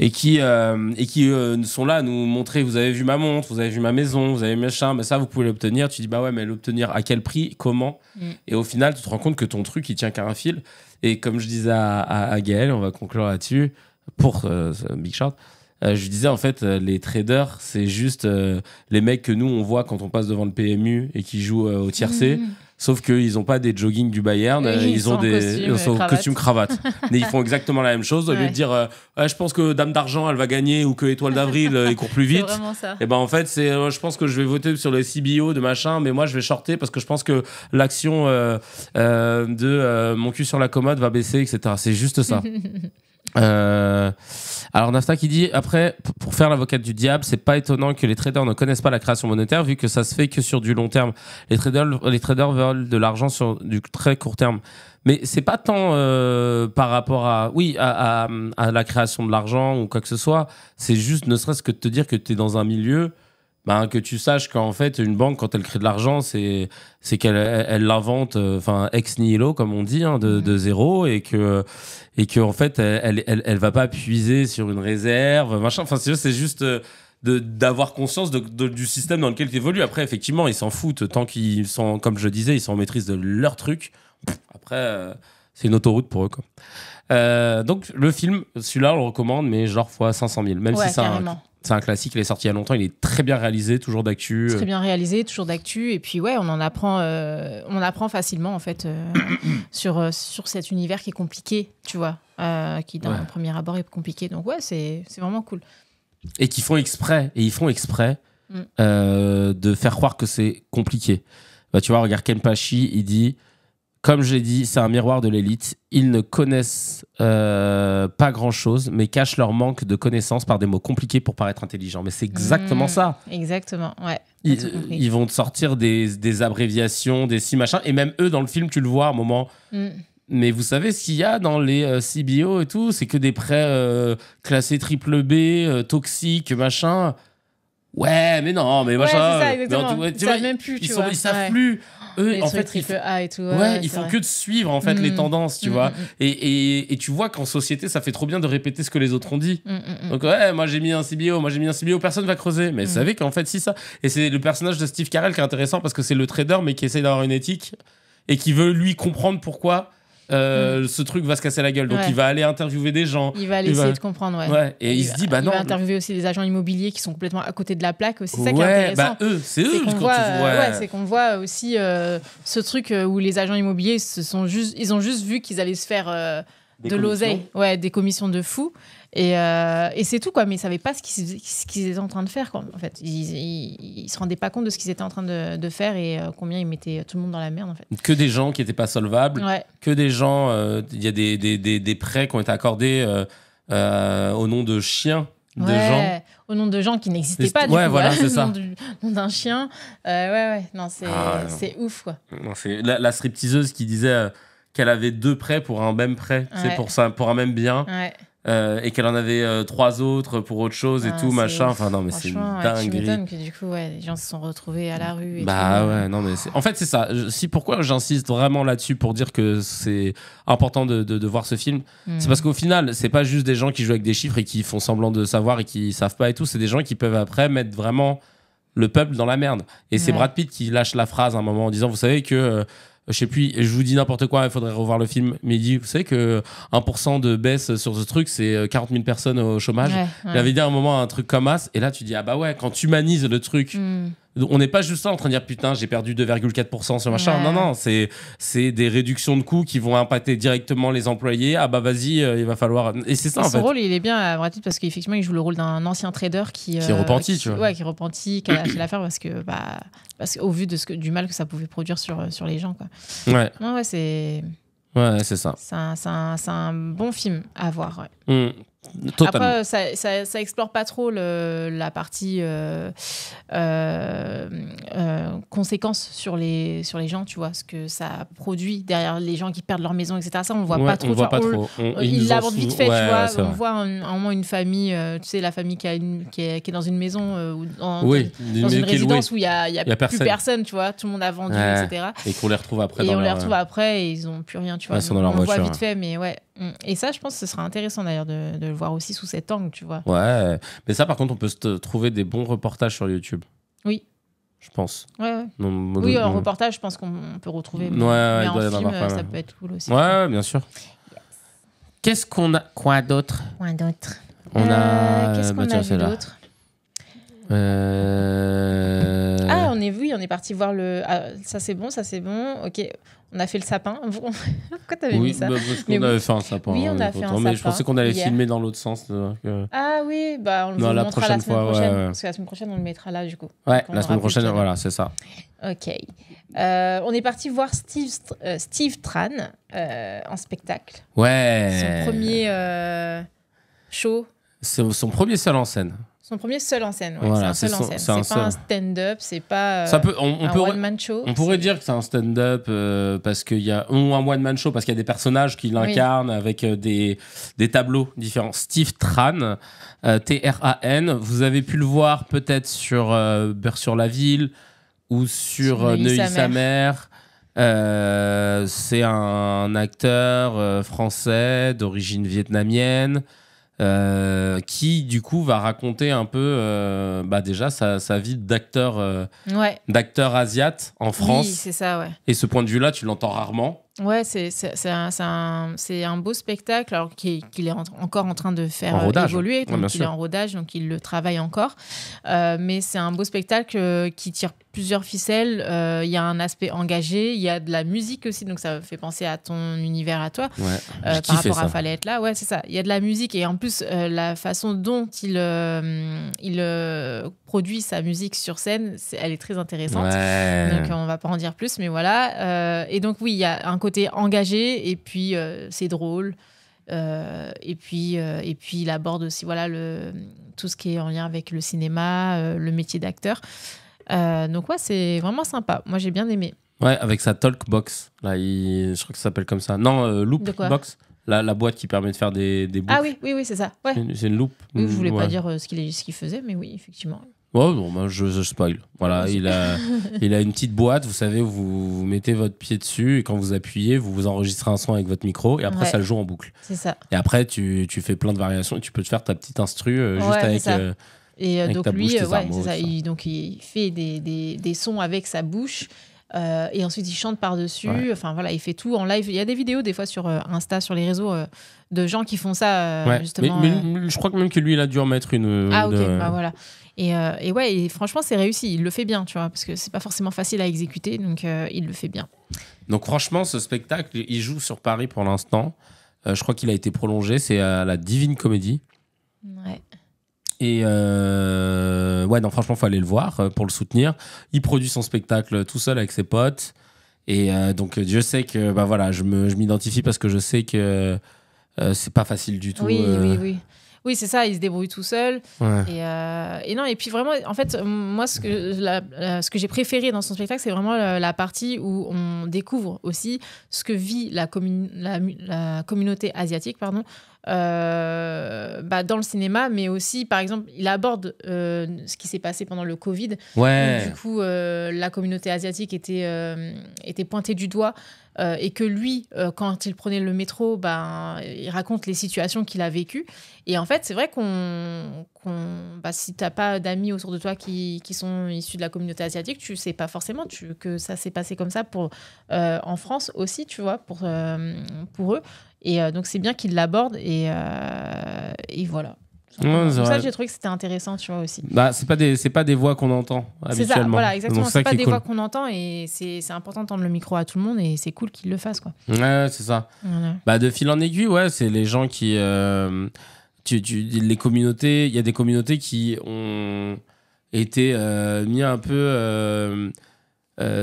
[SPEAKER 1] Et qui sont là à nous montrer, vous avez vu ma montre, vous avez vu ma maison, vous avez vu machin, mais ça, vous pouvez l'obtenir. Tu dis, mais l'obtenir à quel prix, comment Et au final, tu te rends compte que ton truc, il tient qu'à un fil. Et comme je disais à Gaël, on va conclure là-dessus, pour Big Short, je disais, en fait, les traders, c'est juste les mecs que nous, on voit quand on passe devant le PMU et qui jouent au tiercé. Sauf qu'ils n'ont pas des jogging du Bayern, ils ont des costumes cravates. Mais ils font exactement la même chose. Au lieu de dire je pense que Dame d'Argent elle va gagner ou que Étoile d'Avril il court plus vite.
[SPEAKER 2] C'est vraiment ça.
[SPEAKER 1] Et en fait je pense que je vais voter sur le CBO de machin, mais moi je vais shorter parce que je pense que l'action de mon cul sur la commode va baisser, etc. C'est juste ça. Alors Nafta qui dit après, pour faire l'avocate du diable, c'est pas étonnant que les traders ne connaissent pas la création monétaire vu que ça se fait que sur du long terme. Les traders veulent de l'argent sur du très court terme. Mais c'est pas tant par rapport à la création de l'argent ou quoi que ce soit. C'est juste ne serait-ce que de te dire que tu es dans un milieu, que tu saches qu'en fait une banque quand elle crée de l'argent c'est qu'elle l'invente ex nihilo comme on dit de zéro et que en fait elle va pas puiser sur une réserve machin. Enfin c'est juste d'avoir conscience du système dans lequel tu évolues. Après effectivement ils s'en foutent tant qu'ils sont, comme je disais, ils sont en maîtrise de leur truc. Après c'est une autoroute pour eux quoi. Donc le film, celui-là on le recommande, mais genre fois 500 000, même si c'est un classique, il est sorti il y a longtemps, il est très bien réalisé, toujours d'actu.
[SPEAKER 2] Très bien réalisé, toujours d'actu. Et puis ouais, on apprend facilement en fait sur cet univers qui est compliqué, tu vois, qui d'un premier abord est compliqué. Donc ouais, c'est vraiment cool.
[SPEAKER 1] Et ils font exprès de faire croire que c'est compliqué. Tu vois, regarde Kenpachi, il dit... Comme j'ai dit, c'est un miroir de l'élite. Ils ne connaissent pas grand-chose, mais cachent leur manque de connaissances par des mots compliqués pour paraître intelligents. Mais c'est exactement ça.
[SPEAKER 2] Exactement, ouais.
[SPEAKER 1] Ils vont te sortir des abréviations, des si machins. Et même eux, dans le film, tu le vois à un moment. Mais vous savez ce qu'il y a dans les CBO et tout? C'est que des prêts classés triple B, toxiques, machin. Ouais, mais non, mais machin.
[SPEAKER 2] Ouais, c'est ça, exactement. Ils savent même plus, tu vois.
[SPEAKER 1] Ils savent plus. Eux,
[SPEAKER 2] les
[SPEAKER 1] en fait,
[SPEAKER 2] triple A et tout.
[SPEAKER 1] Ils font que de suivre en fait les tendances, tu vois. Et tu vois qu'en société, ça fait trop bien de répéter ce que les autres ont dit. Donc moi j'ai mis un CBO, personne va creuser. Mais vous savez qu'en fait, si ça. Et c'est le personnage de Steve Carell qui est intéressant parce que c'est le trader, mais qui essaie d'avoir une éthique et qui veut lui comprendre pourquoi. Ce truc va se casser la gueule, donc il va aller interviewer des gens,
[SPEAKER 2] il va aller essayer de comprendre
[SPEAKER 1] et il se dit non,
[SPEAKER 2] il va interviewer aussi des agents immobiliers qui sont complètement à côté de la plaque aussi. C'est ça qui est intéressant,
[SPEAKER 1] c'est eux
[SPEAKER 2] c'est qu'on voit aussi ce truc où les agents immobiliers ils ont juste vu qu'ils allaient se faire de l'oseille, des commissions de fou. Et c'est tout, quoi. Mais ils ne savaient pas ce qu'ils étaient en train de faire, quoi. En fait, ils se rendaient pas compte de ce qu'ils étaient en train de faire et combien ils mettaient tout le monde dans la merde, en fait.
[SPEAKER 1] Que des gens qui n'étaient pas solvables, que des gens... Il y a des prêts qui ont été accordés au nom de chiens de gens.
[SPEAKER 2] Au nom de gens qui n'existaient pas, du coup. Voilà, c'est ça. Au nom d'un chien. Non, c'est ouf, quoi.
[SPEAKER 1] Non, c'est la stripteaseuse qui disait qu'elle avait 2 prêts pour un même prêt, pour un même bien. Et qu'elle en avait 3 autres pour autre chose et tout, machin. Enfin, non, mais c'est une dinguerie.
[SPEAKER 2] Tu m'étonnes que du coup, les gens se sont retrouvés à la rue.
[SPEAKER 1] Non, mais en fait, c'est ça. Pourquoi j'insiste vraiment là-dessus pour dire que c'est important de voir ce film, c'est parce qu'au final, c'est pas juste des gens qui jouent avec des chiffres et qui font semblant de savoir et qui savent pas et tout. C'est des gens qui peuvent après mettre vraiment le peuple dans la merde. Et c'est Brad Pitt qui lâche la phrase à un moment en disant, vous savez que... je sais plus, je vous dis n'importe quoi, il faudrait revoir le film, mais il dit, vous savez que 1% de baisse sur ce truc, c'est 40 000 personnes au chômage. Il avait dit à un moment un truc comme as, et là tu dis, ah bah ouais, quand tu humanises le truc, on n'est pas juste là en train de dire, putain, j'ai perdu 2,4% sur machin. Non, c'est des réductions de coûts qui vont impacter directement les employés. Ah bah vas-y, il va falloir... Et c'est ça, en fait.
[SPEAKER 2] Son rôle, il est bien à Brad Pitt parce qu'effectivement, il joue le rôle d'un ancien trader qui est
[SPEAKER 1] repenti, tu vois.
[SPEAKER 2] Ouais, qui est repenti, qui a lâché l'affaire parce qu'au vu du mal que ça pouvait produire sur les gens, quoi.
[SPEAKER 1] Ouais.
[SPEAKER 2] Non, c'est...
[SPEAKER 1] Ouais, c'est ça.
[SPEAKER 2] C'est un bon film à voir,
[SPEAKER 1] Totalement.
[SPEAKER 2] Après, ça explore pas trop la partie conséquences sur les gens, tu vois, ce que ça produit derrière les gens qui perdent leur maison, etc. Ça, on le voit pas trop.
[SPEAKER 1] On le voit pas trop.
[SPEAKER 2] Il l'aborde vite fait, tu vois. On voit un moment une famille, tu sais, la famille qui est dans une maison, dans une résidence où il y a plus personne, tu vois. Tout le monde a vendu, etc.
[SPEAKER 1] Et qu'on les retrouve après.
[SPEAKER 2] Et on les retrouve après et ils ont plus rien, tu vois.
[SPEAKER 1] On le
[SPEAKER 2] voit vite fait, mais ouais. Et ça, je pense que ce sera intéressant d'ailleurs de le voir aussi sous cet angle, tu vois.
[SPEAKER 1] Ouais, mais ça, par contre, on peut trouver des bons reportages sur YouTube.
[SPEAKER 2] Oui.
[SPEAKER 1] Je pense.
[SPEAKER 2] Ouais. Un reportage, je pense qu'on peut retrouver. Mais en film, ça peut être cool aussi.
[SPEAKER 1] Ouais, bien sûr. Yes. Qu'est-ce qu'on a... Quoi d'autre? On a...
[SPEAKER 2] Qu'est-ce qu'on a vu d'autre? On est parti voir le... Ah, ça c'est bon. Ok, on a fait le sapin. Pourquoi t'avais mis ça?
[SPEAKER 1] Parce qu'on avait fait un sapin.
[SPEAKER 2] Oui, on a fait un sapin.
[SPEAKER 1] Mais je pensais qu'on allait filmer dans l'autre sens.
[SPEAKER 2] Ah oui, on le montrera la semaine prochaine. Parce que la semaine prochaine, on le mettra là, du coup.
[SPEAKER 1] Ouais, la semaine prochaine, voilà, c'est ça.
[SPEAKER 2] Ok. On est parti voir Steve Tran en spectacle.
[SPEAKER 1] Ouais.
[SPEAKER 2] Son premier show.
[SPEAKER 1] C'est son premier seul en scène.
[SPEAKER 2] Son premier seul en scène. Ouais,
[SPEAKER 1] Voilà,
[SPEAKER 2] c'est un seul en scène. C'est pas un stand-up, c'est pas un one-man show.
[SPEAKER 1] On pourrait dire que c'est un stand-up parce qu'il y a ou un one-man show parce qu'il y a des personnages qui l'incarnent avec des tableaux différents. Steve Tran, Tran. Vous avez pu le voir peut-être sur Beurre sur la ville ou sur Neuilly-sa-Mère. C'est un acteur français d'origine vietnamienne. Qui du coup va raconter un peu déjà sa vie d'acteur asiate en France.
[SPEAKER 2] Oui, c'est ça, ouais.
[SPEAKER 1] Et ce point de vue-là, tu l'entends rarement.
[SPEAKER 2] Ouais, c'est un beau spectacle alors qu'il est encore en train de faire évoluer. Donc il est en rodage, donc il le travaille encore. Mais c'est un beau spectacle qui tire plusieurs ficelles. Il y a un aspect engagé, il y a de la musique aussi, donc ça fait penser à ton univers à toi.
[SPEAKER 1] Ouais.
[SPEAKER 2] Par rapport à Fallait être là, ouais, c'est ça. Il y a de la musique et en plus la façon dont il produit sa musique sur scène, elle est très intéressante.
[SPEAKER 1] Ouais.
[SPEAKER 2] Donc on va pas en dire plus, mais voilà. Et donc oui, il y a un côté engagé et puis c'est drôle. Et puis il aborde aussi tout ce qui est en lien avec le cinéma, le métier d'acteur. Donc ouais, c'est vraiment sympa. Moi, j'ai bien aimé.
[SPEAKER 1] Ouais, avec sa Talkbox. Là, je crois que ça s'appelle comme ça. Non, Loopbox. La boîte qui permet de faire des boucles.
[SPEAKER 2] Ah oui, c'est ça. Ouais.
[SPEAKER 1] C'est une loupe.
[SPEAKER 2] Oui, je voulais pas dire ce qu'il faisait, mais oui, effectivement.
[SPEAKER 1] Oh non, bah, je spoil. Voilà, il a une petite boîte, vous savez, où vous mettez votre pied dessus et quand vous appuyez, vous enregistrez un son avec votre micro et après ça le joue en boucle.
[SPEAKER 2] C'est ça.
[SPEAKER 1] Et après, tu fais plein de variations et tu peux te faire ta petite instru juste avec.
[SPEAKER 2] Et
[SPEAKER 1] avec
[SPEAKER 2] donc
[SPEAKER 1] ta
[SPEAKER 2] lui,
[SPEAKER 1] bouche, tes armes,
[SPEAKER 2] c'est ça. Il fait des sons avec sa bouche. Et ensuite il chante par-dessus.
[SPEAKER 1] Ouais.
[SPEAKER 2] Enfin voilà, il fait tout en live. Il y a des vidéos des fois sur Insta, sur les réseaux, de gens qui font ça justement.
[SPEAKER 1] Mais je crois que même que lui, il a dû en mettre une.
[SPEAKER 2] Ah ok, bah voilà. Et ouais, et franchement c'est réussi. Il le fait bien, tu vois, parce que c'est pas forcément facile à exécuter, donc il le fait bien.
[SPEAKER 1] Donc franchement, ce spectacle, il joue sur Paris pour l'instant. Je crois qu'il a été prolongé. C'est à la Divine Comédie.
[SPEAKER 2] Ouais.
[SPEAKER 1] Et ouais, non, franchement, il faut aller le voir pour le soutenir. Il produit son spectacle tout seul avec ses potes. Et donc, je sais que voilà, je m'identifie parce que je sais que c'est pas facile du tout.
[SPEAKER 2] Oui. Oui, c'est ça, il se débrouille tout seul.
[SPEAKER 1] Ouais.
[SPEAKER 2] Et non, et puis vraiment, en fait, moi, ce que j'ai préféré dans son spectacle, c'est vraiment la partie où on découvre aussi ce que vit la communauté asiatique, pardon, dans le cinéma, mais aussi, par exemple, il aborde ce qui s'est passé pendant le Covid.
[SPEAKER 1] Ouais.
[SPEAKER 2] Où, du coup, la communauté asiatique était pointée du doigt. Et que lui, quand il prenait le métro, il raconte les situations qu'il a vécues. Et en fait, c'est vrai si tu n'as pas d'amis autour de toi qui sont issus de la communauté asiatique, tu ne sais pas forcément que ça s'est passé comme ça en France aussi, tu vois, pour eux. Et donc, c'est bien qu'il l'aborde. Et voilà. Donc ça, j'ai trouvé que c'était intéressant, tu vois, aussi.
[SPEAKER 1] C'est pas des voix qu'on entend habituellement.
[SPEAKER 2] C'est ça, voilà, exactement.
[SPEAKER 1] Donc,
[SPEAKER 2] c'est pas des voix qu'on entend et c'est important de tendre le micro à tout le monde et c'est cool qu'ils le fassent, quoi.
[SPEAKER 1] Ouais, c'est ça.
[SPEAKER 2] Voilà.
[SPEAKER 1] De fil en aiguille, ouais, c'est les gens qui... les communautés, il y a des communautés qui ont été mis un peu...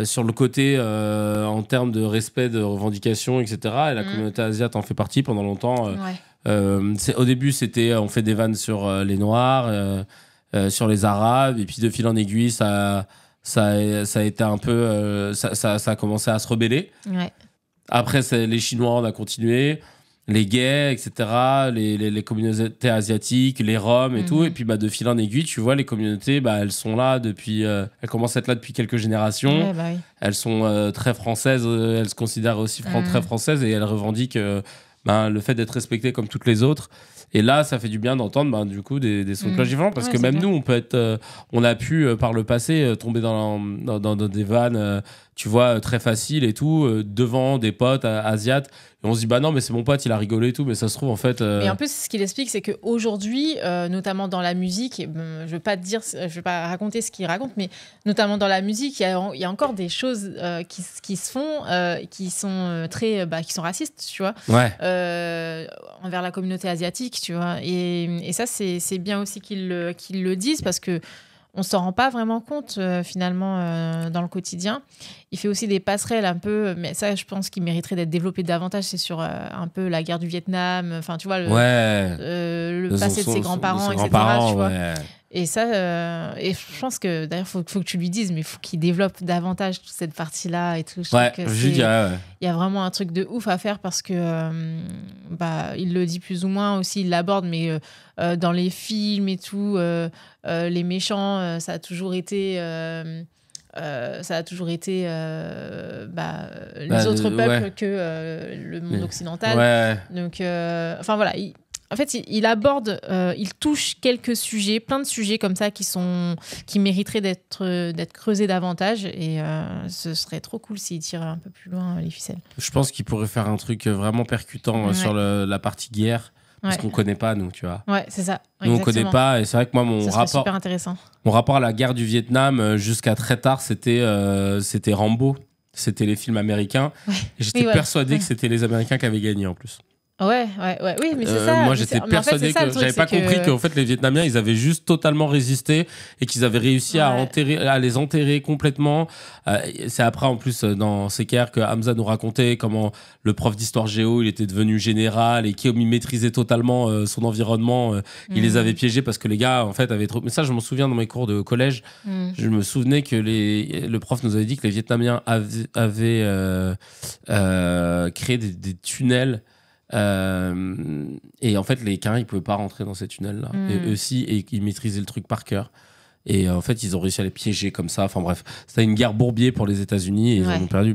[SPEAKER 1] sur le côté en termes de respect, de revendications, etc. Et la communauté asiate en fait partie pendant longtemps. Au début, c'était on fait des vannes sur les Noirs, sur les Arabes, et puis de fil en aiguille, ça a été un peu... ça a commencé à se rebeller.
[SPEAKER 2] Ouais.
[SPEAKER 1] Après, les Chinois, on a continué. Les gays, etc., les communautés asiatiques, les Roms et tout. Et puis, de fil en aiguille, tu vois, les communautés, elles sont là depuis... elles commencent à être là depuis quelques générations.
[SPEAKER 2] Ouais, oui.
[SPEAKER 1] Elles sont très françaises. Elles se considèrent aussi très françaises et elles revendiquent le fait d'être respectées comme toutes les autres. Et là, ça fait du bien d'entendre du coup des sons de cloche différents parce que même nous, on a pu par le passé tomber dans des vannes, tu vois, très faciles et tout, devant des potes asiates. Et on se dit, non, mais c'est mon pote, il a rigolé et tout, mais ça se trouve, en fait...
[SPEAKER 2] Et en plus, ce qu'il explique, c'est qu'aujourd'hui, notamment dans la musique, je vais pas raconter ce qu'il raconte, mais notamment dans la musique, il y a encore des choses qui se font, qui sont qui sont racistes, tu vois, envers la communauté asiatique, tu vois. Et ça, c'est bien aussi qu'ils le disent parce que on s'en rend pas vraiment compte finalement dans le quotidien. Il fait aussi des passerelles un peu, mais ça, je pense qu'il mériterait d'être développé davantage. C'est sur un peu la guerre du Vietnam. Enfin, tu vois, le passé de ses grands-parents, etc. Tu vois. Et ça, et je pense que d'ailleurs, faut que tu lui dises, mais il faut qu'il développe davantage toute cette partie-là et tout. Je trouve que il y a vraiment un truc de ouf à faire parce que il le dit plus ou moins aussi, il l'aborde, mais dans les films et tout, les méchants, ça a toujours été les autres peuples que le monde occidental. Donc, enfin voilà. En fait, il aborde, il touche quelques sujets, plein de sujets comme ça qui mériteraient d'être creusés davantage. Et ce serait trop cool s'il tirait un peu plus loin les ficelles.
[SPEAKER 1] Je pense qu'il pourrait faire un truc vraiment percutant sur la partie guerre. Parce qu'on connaît pas, nous, tu vois.
[SPEAKER 2] Ouais, c'est ça.
[SPEAKER 1] Nous, on connaît pas. Et c'est vrai que moi,
[SPEAKER 2] super intéressant.
[SPEAKER 1] Mon rapport à la guerre du Vietnam, jusqu'à très tard, c'était Rambo. C'était les films américains. Ouais. Et j'étais persuadé que c'était les Américains qui avaient gagné, en plus.
[SPEAKER 2] Ouais, oui, mais c'est ça.
[SPEAKER 1] Moi, j'étais persuadé que j'avais pas compris qu'en fait, les Vietnamiens, ils avaient juste totalement résisté et qu'ils avaient réussi à les enterrer complètement. C'est après, en plus, dans CKR, que Hamza nous racontait comment le prof d'histoire géo, il était devenu général et qu'il maîtrisait totalement son environnement. Il les avait piégés parce que les gars, en fait, avaient trop. Mais ça, je m'en souviens dans mes cours de collège. Je me souvenais que le prof nous avait dit que les Vietnamiens avaient créé des tunnels. Et en fait, les Caïns, ils pouvaient pas rentrer dans ces tunnels-là. Et eux aussi, et ils maîtrisaient le truc par cœur. Et en fait, ils ont réussi à les piéger comme ça. Enfin bref, c'était une guerre bourbier pour les États-Unis et ils en ont perdu.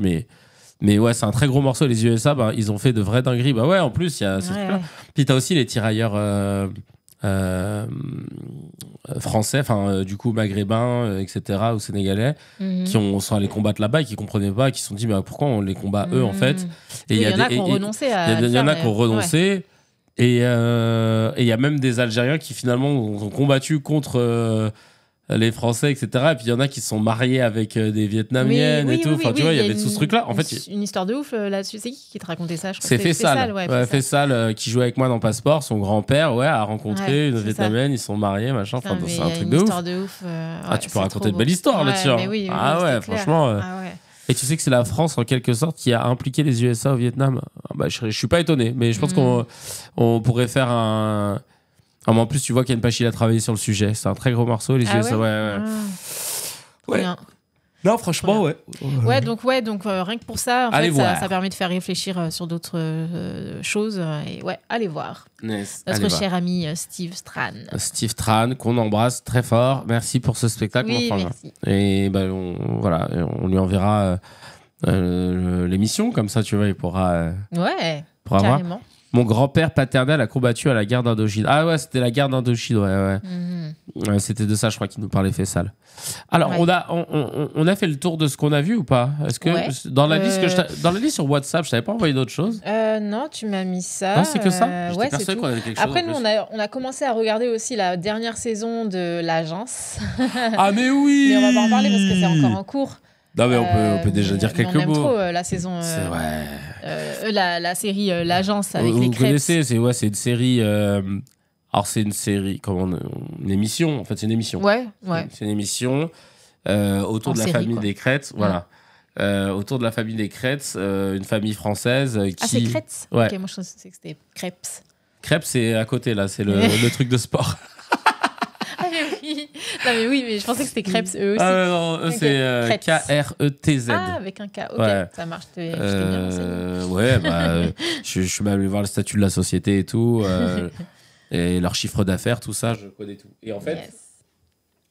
[SPEAKER 1] Mais ouais, c'est un très gros morceau. Les USA, ils ont fait de vraies dingueries. Bah ouais, en plus, il y a ce truc-là. Puis t'as aussi les tirailleurs français, enfin du coup maghrébins, etc., ou sénégalais, qui sont allés combattre là-bas et qui comprenaient pas, qui se sont dit mais pourquoi on les combat eux en fait.
[SPEAKER 2] Et il y en a qui ont renoncé
[SPEAKER 1] il y en a qui ont renoncé. Et il y a même des Algériens qui finalement ont combattu contre les Français, etc. Et puis il y en a qui se sont mariés avec des Vietnamiennes et tout. Enfin, tu vois, il y avait tout ce truc-là. En fait,
[SPEAKER 2] une histoire de ouf là-dessus. C'est qui te racontait ça?
[SPEAKER 1] C'est Faisal. Faisal qui jouait avec moi dans Passeport. Son grand-père a rencontré une Vietnamienne. Ils sont mariés, machin. Enfin, c'est un truc de ouf.
[SPEAKER 2] Une histoire de ouf.
[SPEAKER 1] Tu peux raconter de belles histoires là-dessus. Franchement. Et tu sais que c'est la France, en quelque sorte, qui a impliqué les USA au Vietnam. Je suis pas étonné, mais je pense qu'on pourrait faire un... en plus, tu vois qu'Yann Pachil a travaillé sur le sujet. C'est un très gros morceau, les USA. Ouais. Non, franchement, ouais.
[SPEAKER 2] Donc rien que pour ça, en fait, ça permet de faire réfléchir sur d'autres choses. Et allez voir. Notre cher ami Steve Tran.
[SPEAKER 1] Steve Tran, qu'on embrasse très fort. Merci pour ce spectacle.
[SPEAKER 2] Oui, merci.
[SPEAKER 1] Et on lui enverra l'émission, comme ça, tu vois, il pourra
[SPEAKER 2] carrément.
[SPEAKER 1] voir. Mon grand-père paternel a combattu à la guerre d'Indochine. Ah ouais, c'était la guerre d'Indochine, ouais, c'était de ça, je crois, qu'il nous parlait Faisal. Alors, on a fait le tour de ce qu'on a vu ou pas? Est-ce que dans la liste dans la liste sur WhatsApp, je t'avais pas envoyé d'autres choses?
[SPEAKER 2] Non, tu m'as mis ça.
[SPEAKER 1] Non, c'est que ça. J'étais persuadé qu'on avait quelque chose.
[SPEAKER 2] Après, nous, on a commencé à regarder aussi la dernière saison de l'Agence.
[SPEAKER 1] Ah mais oui.
[SPEAKER 2] Mais on va pas en parler parce que c'est encore en cours.
[SPEAKER 1] Non mais on peut déjà dire quelques mots.
[SPEAKER 2] On aime trop la saison.
[SPEAKER 1] C'est vrai.
[SPEAKER 2] La série L'Agence avec les crêpes.
[SPEAKER 1] Vous connaissez, c'est une série. Alors c'est une série, une émission. En fait, c'est une émission.
[SPEAKER 2] Ouais.
[SPEAKER 1] C'est une émission autour de la famille des Crêtes. Voilà. Autour de la famille des Crêtes, une famille française qui.
[SPEAKER 2] Ah, c'est Crêtes.
[SPEAKER 1] Ouais.
[SPEAKER 2] Ok, moi je pensais que c'était Crêpes.
[SPEAKER 1] Crêpes, c'est à côté là. C'est le truc de sport.
[SPEAKER 2] Mais je pensais que c'était Crêpes eux aussi.
[SPEAKER 1] Non, eux c'est K-R-E-T-Z.
[SPEAKER 2] Ah, avec un K, ok, ça marche. Je t'ai bien renseigné.
[SPEAKER 1] Je suis même allé voir le statut de la société et tout, et leur chiffre d'affaires, tout ça, je connais tout. Et en fait,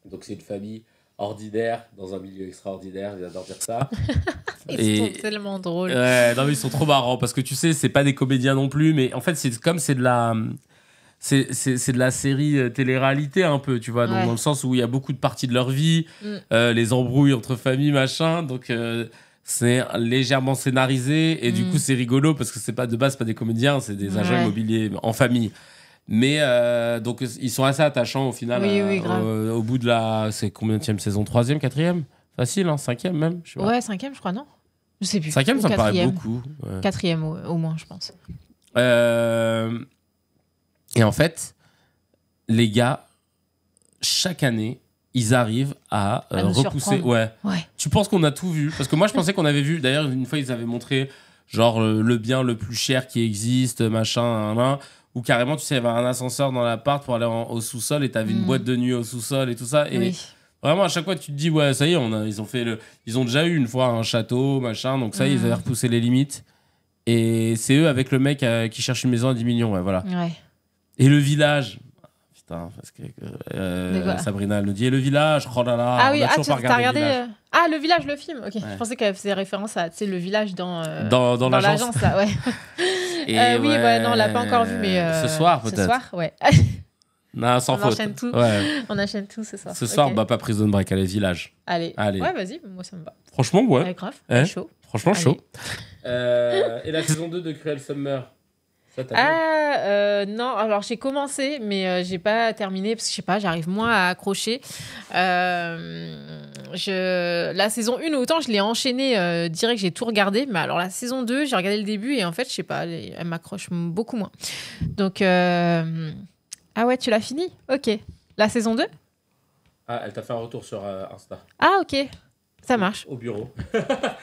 [SPEAKER 1] donc c'est une famille ordinaire dans un milieu extraordinaire, j'adore dire ça.
[SPEAKER 2] Ils sont tellement drôles.
[SPEAKER 1] Non, mais ils sont trop marrants parce que tu sais, c'est pas des comédiens non plus, mais en fait, c'est de la. C'est de la série télé-réalité un peu, tu vois, donc dans le sens où il y a beaucoup de parties de leur vie, les embrouilles entre familles, machin, donc c'est légèrement scénarisé et du coup c'est rigolo parce que c'est pas de base pas des comédiens, c'est des agents immobiliers en famille. Mais donc ils sont assez attachants au final. Au bout de c'est combienième saison, 3e, 4e, facile, 5e même. Je sais pas.
[SPEAKER 2] 5e je crois, non, je sais plus.
[SPEAKER 1] 5e ça me paraît beaucoup.
[SPEAKER 2] 4e au moins je pense.
[SPEAKER 1] Et en fait, les gars, chaque année, ils arrivent à,
[SPEAKER 2] nous
[SPEAKER 1] repousser.
[SPEAKER 2] surprendre. Ouais.
[SPEAKER 1] Tu penses qu'on a tout vu? Parce que moi, je pensais qu'on avait vu. D'ailleurs, une fois, ils avaient montré genre le bien le plus cher qui existe, machin, ou carrément, tu sais, il y avait un ascenseur dans l'appart pour aller au sous-sol et t'avais une boîte de nuit au sous-sol et tout ça. Et
[SPEAKER 2] Oui.
[SPEAKER 1] vraiment, à chaque fois, tu te dis, ouais, ça y est, ils ont déjà eu une fois un château, machin, donc ça y est, ils avaient repoussé les limites. Et c'est eux avec le mec qui cherche une maison à 10 millions, ouais, voilà.
[SPEAKER 2] Ouais.
[SPEAKER 1] Et le village. Putain, parce que
[SPEAKER 2] quoi
[SPEAKER 1] Sabrina elle nous dit, et le village, oh là là,
[SPEAKER 2] Ah oui,
[SPEAKER 1] on a toujours pas
[SPEAKER 2] t'as
[SPEAKER 1] regardé
[SPEAKER 2] regardé
[SPEAKER 1] le village.
[SPEAKER 2] Ah, le village, le film. Ok.
[SPEAKER 1] Ouais.
[SPEAKER 2] Je pensais qu'elle faisait référence à, tu sais, le village dans
[SPEAKER 1] l'agence.
[SPEAKER 2] là, ouais.
[SPEAKER 1] Et
[SPEAKER 2] oui, ouais, non, on l'a pas encore vu, mais
[SPEAKER 1] ce soir peut-être.
[SPEAKER 2] Ce soir, ouais.
[SPEAKER 1] Non, sans
[SPEAKER 2] On
[SPEAKER 1] faute.
[SPEAKER 2] enchaîne tout.
[SPEAKER 1] Ouais.
[SPEAKER 2] On enchaîne tout ce soir.
[SPEAKER 1] Ce soir,
[SPEAKER 2] Ok.
[SPEAKER 1] bah pas Prison Break, allez, village.
[SPEAKER 2] Allez.
[SPEAKER 1] Allez.
[SPEAKER 2] Ouais, vas-y, moi ça me va.
[SPEAKER 1] Franchement, ouais.
[SPEAKER 2] Ouais, grave.
[SPEAKER 1] Hein
[SPEAKER 2] Chaud.
[SPEAKER 1] Franchement,
[SPEAKER 2] Allez.
[SPEAKER 1] chaud. Et la saison 2 de Cruel Summer. Ça t'a vu
[SPEAKER 2] Non, alors j'ai commencé, mais j'ai pas terminé parce que je sais pas, j'arrive moins à accrocher. La saison 1, autant je l'ai enchaînée direct, j'ai tout regardé, mais alors la saison 2, j'ai regardé le début et en fait, je sais pas, elle m'accroche beaucoup moins. Donc, ah ouais, tu l'as fini? Ok. La saison 2?
[SPEAKER 1] Ah, elle t'a fait un retour sur Insta.
[SPEAKER 2] Ah, ok. Ça marche.
[SPEAKER 1] Au bureau.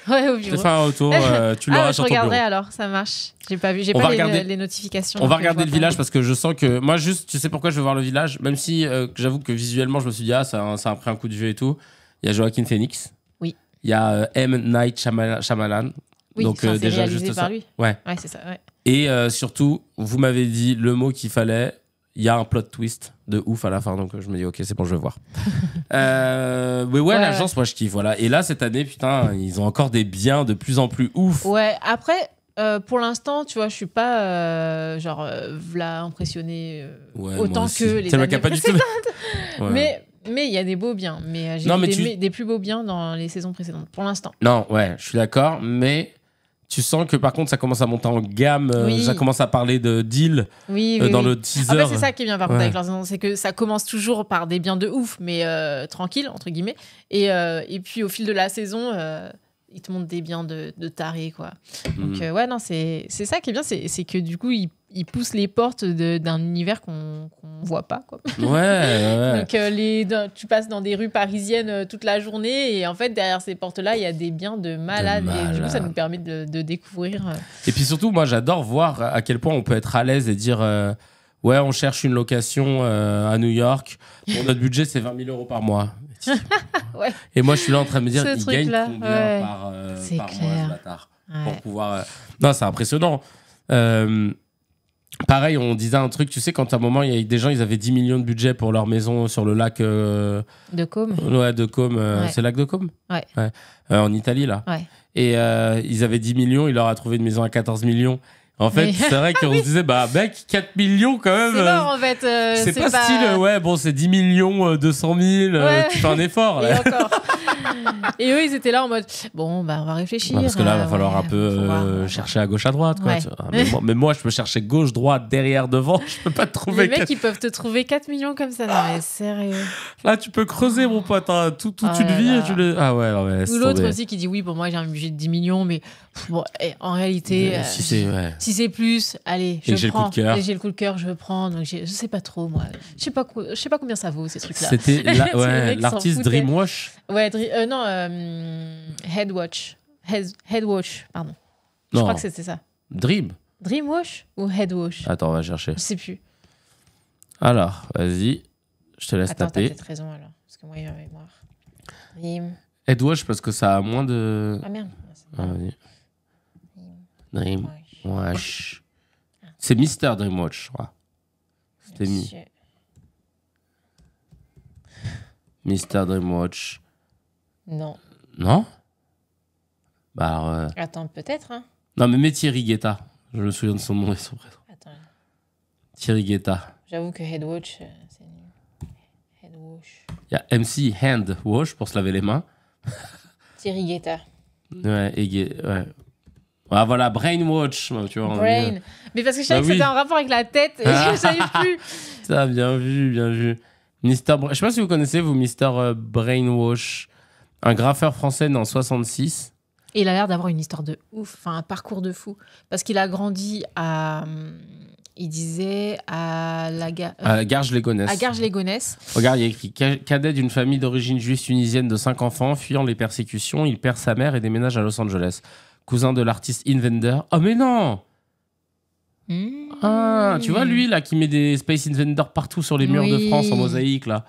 [SPEAKER 2] Ouais, au
[SPEAKER 1] Je t'ai
[SPEAKER 2] bureau.
[SPEAKER 1] fait un retour, tu l'auras
[SPEAKER 2] je
[SPEAKER 1] sur ton bureau.
[SPEAKER 2] regarderai alors, ça marche. J'ai pas vu, j'ai
[SPEAKER 1] On
[SPEAKER 2] pas
[SPEAKER 1] va regarder-
[SPEAKER 2] les notifications.
[SPEAKER 1] On va
[SPEAKER 2] donc,
[SPEAKER 1] regarder
[SPEAKER 2] je
[SPEAKER 1] le
[SPEAKER 2] vois
[SPEAKER 1] village
[SPEAKER 2] pas.
[SPEAKER 1] parce que je sens que... Moi, juste, tu sais pourquoi je veux voir le village? Même si j'avoue que visuellement, je me suis dit, ça a pris un coup de vieux et tout. Il y a Joaquin Phoenix.
[SPEAKER 2] Oui.
[SPEAKER 1] Il y a M. Night Shyamalan.
[SPEAKER 2] Oui,
[SPEAKER 1] Donc
[SPEAKER 2] c'est
[SPEAKER 1] déjà,
[SPEAKER 2] réalisé
[SPEAKER 1] juste
[SPEAKER 2] par
[SPEAKER 1] ça.
[SPEAKER 2] lui.
[SPEAKER 1] Ouais.
[SPEAKER 2] Ouais, c'est ça, ouais.
[SPEAKER 1] Et surtout, vous m'avez dit le mot qu'il fallait. Il y a un plot twist de ouf à la fin, donc je me dis ok, c'est bon, je vais voir. Mais ouais, l'agence, moi je kiffe, voilà. Et là cette année, putain, ils ont encore des biens de plus en plus ouf.
[SPEAKER 2] Ouais, après, pour l'instant, tu vois, je suis pas v'là impressionnée
[SPEAKER 1] Ouais,
[SPEAKER 2] autant
[SPEAKER 1] moi aussi.
[SPEAKER 2] que les
[SPEAKER 1] C'est le
[SPEAKER 2] années
[SPEAKER 1] mec qui a pas du tout.
[SPEAKER 2] précédentes.
[SPEAKER 1] Ouais.
[SPEAKER 2] Mais il y a des beaux biens. Mais j'ai
[SPEAKER 1] Non,
[SPEAKER 2] vu
[SPEAKER 1] mais
[SPEAKER 2] des plus beaux biens dans les saisons précédentes, pour l'instant.
[SPEAKER 1] Non, ouais, je suis d'accord, mais tu sens que par contre ça commence à monter en gamme,
[SPEAKER 2] Oui.
[SPEAKER 1] ça commence à parler de deal
[SPEAKER 2] Oui,
[SPEAKER 1] dans
[SPEAKER 2] oui.
[SPEAKER 1] le teaser.
[SPEAKER 2] En fait, c'est ça qui est bien par contre
[SPEAKER 1] Ouais.
[SPEAKER 2] avec leur saison, c'est que ça commence toujours par des biens de ouf, mais tranquille, entre guillemets. Et puis au fil de la saison, ils te montrent des biens de tarés, quoi. Donc ouais, non, c'est ça qui est bien, c'est que du coup, ils poussent les portes d'un univers qu'on voit pas, quoi.
[SPEAKER 1] Ouais.
[SPEAKER 2] Donc tu passes dans des rues parisiennes toute la journée et en fait, derrière ces portes-là, il y a des biens de malades. Et du coup, ça nous permet de découvrir...
[SPEAKER 1] Et puis surtout, moi j'adore voir à quel point on peut être à l'aise et dire ouais, on cherche une location à New York. Bon, notre budget c'est 20 000 € par mois.
[SPEAKER 2] Ouais.
[SPEAKER 1] Et moi je suis là en train de me dire,
[SPEAKER 2] Ce
[SPEAKER 1] il gagne
[SPEAKER 2] truc-là,
[SPEAKER 1] combien
[SPEAKER 2] ouais.
[SPEAKER 1] par
[SPEAKER 2] C'est
[SPEAKER 1] mois
[SPEAKER 2] clair.
[SPEAKER 1] ce bâtard
[SPEAKER 2] Ouais.
[SPEAKER 1] pour pouvoir. Non, c'est impressionnant. Pareil, on disait un truc, tu sais, quand à un moment, il y a des gens, ils avaient 10 millions de budget pour leur maison sur le lac
[SPEAKER 2] De Com.
[SPEAKER 1] ouais, de Côme.
[SPEAKER 2] Ouais.
[SPEAKER 1] C'est le lac de Côme
[SPEAKER 2] Ouais.
[SPEAKER 1] En Italie, là.
[SPEAKER 2] Ouais.
[SPEAKER 1] Et ils avaient 10 millions, il leur a trouvé une maison à 14 millions. En fait,
[SPEAKER 2] Oui.
[SPEAKER 1] c'est vrai qu'on se disait, bah, mec, 4 millions quand même.
[SPEAKER 2] C'est mort, en fait.
[SPEAKER 1] c'est pas style, ouais, bon, c'est 10 millions, 200 000,
[SPEAKER 2] Ouais.
[SPEAKER 1] tu fais un effort.
[SPEAKER 2] Et
[SPEAKER 1] Là.
[SPEAKER 2] encore. Et eux, ils étaient là en mode bon, bah, on va réfléchir.
[SPEAKER 1] Ouais, parce que là, il va falloir
[SPEAKER 2] ouais,
[SPEAKER 1] un peu
[SPEAKER 2] faut voir.
[SPEAKER 1] chercher à gauche, à droite. Quoi,
[SPEAKER 2] Ouais.
[SPEAKER 1] tu vois. Mais moi, je peux chercher gauche, droite, derrière, devant. Je peux pas te trouver.
[SPEAKER 2] Les mecs, ils peuvent te trouver 4 millions comme ça. Non, mais sérieux.
[SPEAKER 1] Là, tu peux creuser, mon pote. Hein. Toute
[SPEAKER 2] Ah
[SPEAKER 1] une
[SPEAKER 2] là
[SPEAKER 1] vie.
[SPEAKER 2] là.
[SPEAKER 1] Et tu le... Ah ouais, non, mais laisse
[SPEAKER 2] Ou l'autre
[SPEAKER 1] tomber.
[SPEAKER 2] aussi qui dit oui, pour moi, j'ai un budget de 10 millions, mais bon, en réalité,
[SPEAKER 1] Si c'est, ouais.
[SPEAKER 2] si c'est plus, allez,
[SPEAKER 1] Et
[SPEAKER 2] je
[SPEAKER 1] j'ai le coup
[SPEAKER 2] prends.
[SPEAKER 1] de cœur.
[SPEAKER 2] Et j'ai le coup de cœur, je prends. Donc, je sais pas trop, moi. Je sais pas combien ça vaut, ces trucs-là.
[SPEAKER 1] C'était
[SPEAKER 2] C'est les
[SPEAKER 1] ouais,
[SPEAKER 2] mecs qui
[SPEAKER 1] l'artiste
[SPEAKER 2] s'en foutaient.
[SPEAKER 1] Dreamwash.
[SPEAKER 2] Ouais, non, Headwatch. Headwatch, pardon. Je
[SPEAKER 1] Non.
[SPEAKER 2] crois que c'était ça.
[SPEAKER 1] Dream.
[SPEAKER 2] Dreamwash ou Headwash?
[SPEAKER 1] Attends, on va chercher.
[SPEAKER 2] Je sais plus.
[SPEAKER 1] Alors, vas-y. Je te laisse
[SPEAKER 2] Attends, t'as
[SPEAKER 1] taper.
[SPEAKER 2] peut-être raison alors. Parce que moi, j'ai la mémoire. Dream.
[SPEAKER 1] Headwash, parce que ça a moins de.
[SPEAKER 2] Ah merde.
[SPEAKER 1] Ah, vas-y.
[SPEAKER 2] Ouais.
[SPEAKER 1] Dreamwash. C'est Mister Dreamwatch, je crois. C'était
[SPEAKER 2] Monsieur.
[SPEAKER 1] Mister Dreamwatch.
[SPEAKER 2] Non.
[SPEAKER 1] Non? Bah alors.
[SPEAKER 2] Attends, peut-être, hein.
[SPEAKER 1] Non, mais mets Thierry Guetta. Je me souviens de son nom et son prénom.
[SPEAKER 2] Attends.
[SPEAKER 1] Thierry Guetta.
[SPEAKER 2] J'avoue que Headwatch, c'est nul. Headwash.
[SPEAKER 1] Il y a MC Hand Wash pour se laver les mains.
[SPEAKER 2] Thierry Guetta.
[SPEAKER 1] Ouais, ouais. Ah voilà, Brainwatch. Tu vois, on est-
[SPEAKER 2] Brain. Mais parce que je savais
[SPEAKER 1] Bah
[SPEAKER 2] que
[SPEAKER 1] oui.
[SPEAKER 2] c'était un rapport avec la tête et je savais plus.
[SPEAKER 1] Ça, bien vu, bien vu. Je sais pas si vous connaissez, vous, Mister Brainwash. Un graffeur français né en 66.
[SPEAKER 2] Et il a l'air d'avoir une histoire de ouf, enfin un parcours de fou. Parce qu'il a grandi à... Il disait à
[SPEAKER 1] Garges-les-Gonesse.
[SPEAKER 2] À Garges-les-Gonesse.
[SPEAKER 1] Regarde, il y a écrit cadet d'une famille d'origine juive tunisienne de 5 enfants, fuyant les persécutions, il perd sa mère et déménage à Los Angeles. Cousin de l'artiste Invader. Oh mais non! Ah, tu vois lui là qui met des Space Invader partout sur les murs de France en mosaïque là.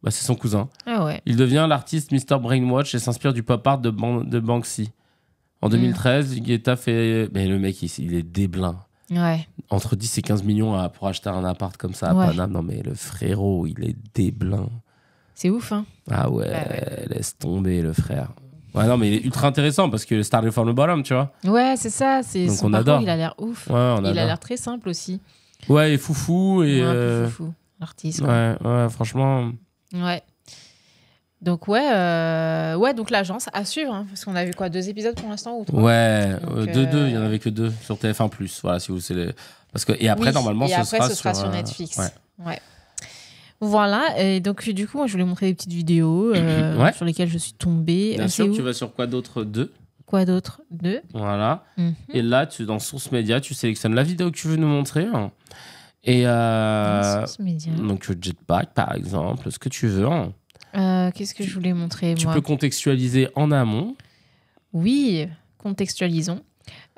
[SPEAKER 1] Bah, c'est son cousin.
[SPEAKER 2] Ah ouais.
[SPEAKER 1] Il devient l'artiste Mr. Brainwash et s'inspire du pop art de Banksy. En 2013, Guetta fait... Mais le mec, il est déblin.
[SPEAKER 2] Ouais.
[SPEAKER 1] Entre 10 et 15 millions pour acheter un appart comme ça à Paname. Non mais le frérot, il est déblin.
[SPEAKER 2] C'est ouf, hein.
[SPEAKER 1] Ah ouais, laisse tomber le frère. Ouais, non mais il est ultra intéressant parce que Started from the bottom, tu vois.
[SPEAKER 2] Ouais, c'est ça. Donc son parcours, il a l'air ouf.
[SPEAKER 1] Ouais,
[SPEAKER 2] il a l'air très simple aussi.
[SPEAKER 1] Ouais, et foufou. Et
[SPEAKER 2] foufou, l'artiste.
[SPEAKER 1] Ouais, franchement...
[SPEAKER 2] Ouais. Donc donc l'agence à suivre, hein, parce qu'on a vu quoi, 2 épisodes pour l'instant ou 3 ?
[SPEAKER 1] Ouais, 2, il y en avait que 2 sur TF1+. Voilà, si vous parce que et après normalement ce sera
[SPEAKER 2] sur Netflix.
[SPEAKER 1] Ouais.
[SPEAKER 2] Voilà, et donc du coup, moi, je voulais montrer des petites vidéos sur lesquelles je suis tombée.
[SPEAKER 1] Bien sûr, tu vas sur quoi d'autre ? 2.
[SPEAKER 2] Quoi d'autre ? 2.
[SPEAKER 1] Voilà. Et là, dans Source Média, tu sélectionnes la vidéo que tu veux nous montrer. Et donc Jetpack par exemple, ce que tu veux.
[SPEAKER 2] Qu'est-ce que je voulais montrer,
[SPEAKER 1] tu
[SPEAKER 2] moi ?
[SPEAKER 1] peux contextualiser en amont.
[SPEAKER 2] Oui, contextualisons.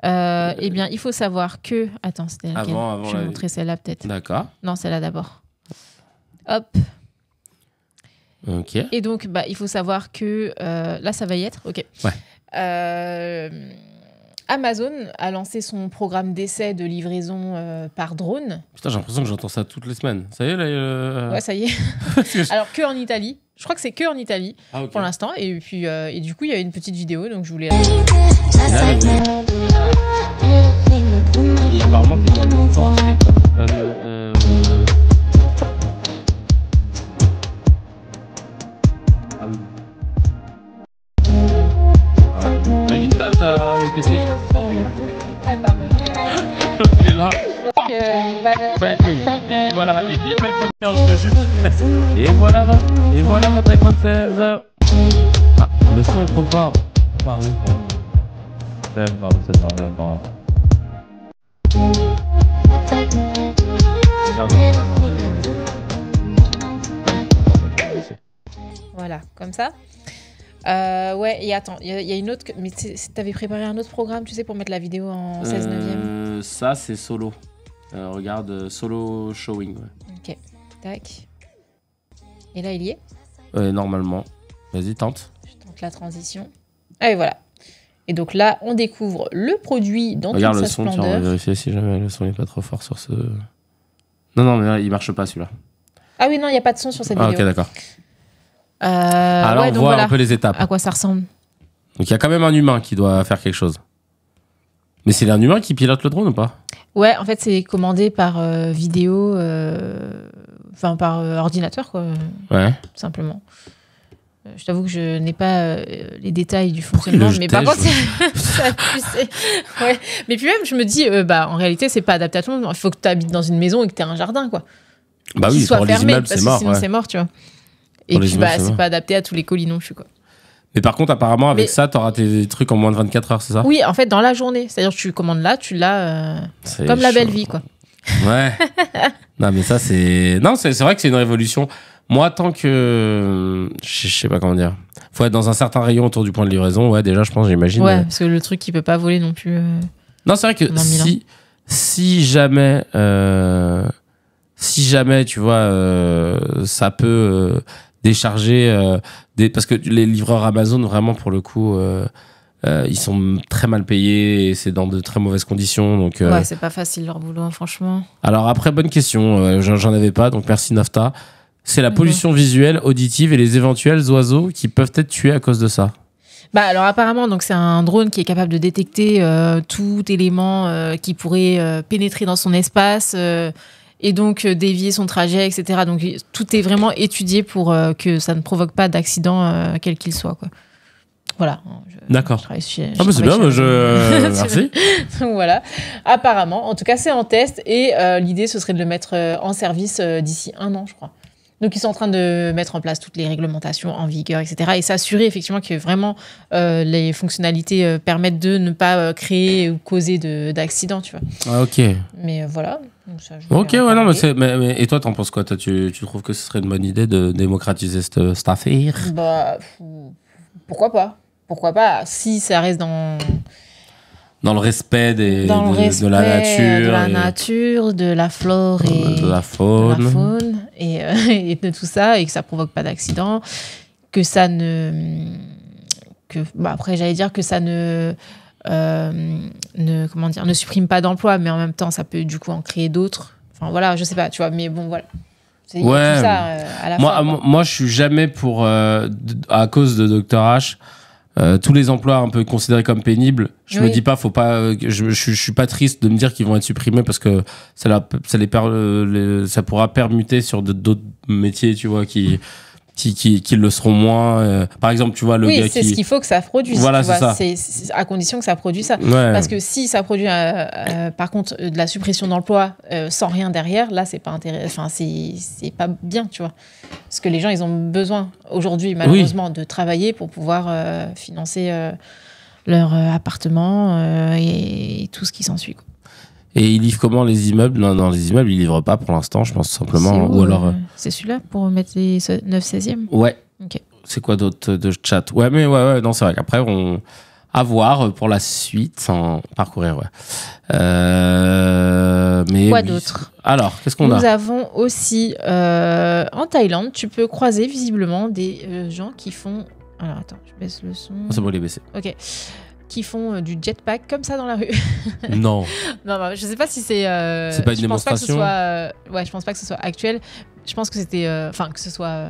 [SPEAKER 2] Eh bien, il faut savoir que... Attends, c'était laquelle ? Je vais montrer celle-là peut-être.
[SPEAKER 1] D'accord.
[SPEAKER 2] Non, celle-là d'abord. Hop.
[SPEAKER 1] Ok.
[SPEAKER 2] Et donc, il faut savoir que... là, ça va y être. Ok.
[SPEAKER 1] Ouais.
[SPEAKER 2] Amazon a lancé son programme d'essai de livraison par drone.
[SPEAKER 1] Putain, j'ai l'impression que j'entends ça toutes les semaines. Ça y est, là
[SPEAKER 2] Ouais, ça y est. Alors, que en Italie. Je crois que c'est que en Italie pour l'instant. Et puis, et du coup, il y a une petite vidéo, donc je voulais...
[SPEAKER 1] Apparemment, Et voilà votre écran de 16. Ah, le son est trop fort. Pardon.
[SPEAKER 2] Voilà, comme ça. Ouais, et attends, il y a une autre... Mais t'avais préparé un autre programme, tu sais, pour mettre la vidéo en 16/9e.
[SPEAKER 1] Ça, c'est solo. Regarde, solo showing. Ouais.
[SPEAKER 2] Ok, tac. Et là, il y est ?
[SPEAKER 1] Normalement. Vas-y, tente.
[SPEAKER 2] Je tente la transition. Ah, et voilà. Et donc là, on découvre le produit dans toute sa splendeur.
[SPEAKER 1] Regarde le son, tiens, on va vérifier si jamais le son n'est pas trop fort sur ce... Non, mais là, il marche pas, celui-là.
[SPEAKER 2] Ah oui, non, il n'y a pas de son sur cette vidéo.
[SPEAKER 1] Ok, d'accord. Alors, on voit un peu les étapes.
[SPEAKER 2] À quoi ça ressemble.
[SPEAKER 1] Donc, il y a quand même un humain qui doit faire quelque chose. Mais c'est un humain qui pilote le drone ou pas ?
[SPEAKER 2] Ouais, en fait, c'est commandé par vidéo, par ordinateur, quoi.
[SPEAKER 1] Ouais.
[SPEAKER 2] Tout simplement. Je t'avoue que je n'ai pas les détails du fonctionnement, mais par contre, ouais. Mais puis même, je me dis, en réalité, c'est pas adapté à tout le monde. Il faut que tu habites dans une maison et que tu aies un jardin, quoi.
[SPEAKER 1] Bah oui,
[SPEAKER 2] soit
[SPEAKER 1] pour
[SPEAKER 2] fermé,
[SPEAKER 1] les immeubles,
[SPEAKER 2] parce
[SPEAKER 1] c'est
[SPEAKER 2] que
[SPEAKER 1] mort.
[SPEAKER 2] sinon, c'est mort, tu vois. Et puis, c'est pas adapté à tous les colis non plus, quoi.
[SPEAKER 1] Mais par contre, apparemment, avec ça, t'auras tes trucs en moins de 24 heures, c'est ça ?
[SPEAKER 2] Oui, en fait, dans la journée. C'est-à-dire que tu commandes là, tu l'as comme la belle vie, quoi.
[SPEAKER 1] Ouais. Non, mais ça, c'est... Non, c'est vrai que c'est une révolution. Moi, tant que... Je sais pas comment dire. Faut être dans un certain rayon autour du point de livraison. Ouais, déjà, je pense, j'imagine.
[SPEAKER 2] Ouais, parce que le truc, il peut pas voler non plus.
[SPEAKER 1] Non, c'est vrai que si jamais... Si jamais, tu vois, ça peut décharger... Parce que les livreurs Amazon, vraiment, pour le coup... ils sont très mal payés et c'est dans de très mauvaises conditions. Donc,
[SPEAKER 2] ouais, c'est pas facile leur boulot, franchement.
[SPEAKER 1] Alors après, bonne question. J'en avais pas, donc merci Nafta. C'est la pollution visuelle, auditive et les éventuels oiseaux qui peuvent être tués à cause de ça.
[SPEAKER 2] Alors apparemment, donc c'est un drone qui est capable de détecter tout élément qui pourrait pénétrer dans son espace et donc dévier son trajet, etc. Donc tout est vraiment étudié pour que ça ne provoque pas d'accident quel qu'il soit, quoi. Voilà.
[SPEAKER 1] D'accord.
[SPEAKER 2] C'est
[SPEAKER 1] bien, merci.
[SPEAKER 2] Voilà. Apparemment, en tout cas, c'est en test et l'idée, ce serait de le mettre en service d'ici 1 an, je crois. Donc, ils sont en train de mettre en place toutes les réglementations en vigueur, etc. Et s'assurer effectivement que vraiment les fonctionnalités permettent de ne pas créer ou causer d'accidents, tu vois.
[SPEAKER 1] Ah, ok.
[SPEAKER 2] Mais voilà. Donc ça,
[SPEAKER 1] Ok, ouais, non, et toi, t'en penses quoi? Toi, tu trouves que ce serait une bonne idée de démocratiser cette affaire?
[SPEAKER 2] Bah, pourquoi pas? Pourquoi pas? Si ça reste dans
[SPEAKER 1] le respect de la nature.
[SPEAKER 2] De la flore et
[SPEAKER 1] de la faune.
[SPEAKER 2] Et de tout ça, et que ça provoque pas d'accident, que ça après, j'allais dire que ça ne supprime pas d'emplois, mais en même temps, ça peut du coup en créer d'autres. Enfin, voilà, je sais pas, tu vois, mais bon, voilà. C'est tout ça à la fois.
[SPEAKER 1] Moi, je suis jamais pour, à cause de Dr H, tous les emplois un peu considérés comme pénibles. Je me dis pas, faut pas. Je suis pas triste de me dire qu'ils vont être supprimés parce que ça pourra permuter sur d'autres métiers, tu vois, qui le seront moins. Par exemple, tu vois, le gars qui... Oui,
[SPEAKER 2] c'est ce qu'il faut que ça produise.
[SPEAKER 1] Voilà, c'est ça.
[SPEAKER 2] C'est à condition que ça produise ça.
[SPEAKER 1] Ouais.
[SPEAKER 2] Parce que si ça produit, par contre, de la suppression d'emplois sans rien derrière, là, c'est pas intéressant. Enfin, c'est pas bien, tu vois. Parce que les gens, ils ont besoin aujourd'hui, malheureusement, de travailler pour pouvoir financer leur appartement et tout ce qui s'ensuit, quoi.
[SPEAKER 1] Et ils livrent comment les immeubles? Non, les immeubles, ils livrent pas pour l'instant, je pense simplement. Ou alors.
[SPEAKER 2] C'est celui-là pour mettre les 9/16e?
[SPEAKER 1] Ouais.
[SPEAKER 2] Ok.
[SPEAKER 1] C'est quoi d'autre de chat? Ouais, mais ouais, non, c'est vrai qu'après, à voir pour la suite, sans parcourir, ouais. Mais
[SPEAKER 2] quoi d'autre?
[SPEAKER 1] Alors, qu'est-ce qu'on a?
[SPEAKER 2] Nous avons aussi, en Thaïlande, tu peux croiser visiblement des gens qui font... Alors, attends, je baisse le son.
[SPEAKER 1] C'est bon, les baisser.
[SPEAKER 2] Ok. Qui font du jetpack comme ça dans la rue.
[SPEAKER 1] Non.
[SPEAKER 2] Non, je sais pas si c'est...
[SPEAKER 1] c'est pas une démonstration.
[SPEAKER 2] Ouais, je pense pas que ce soit actuel. Je pense que c'était... Enfin, que ce soit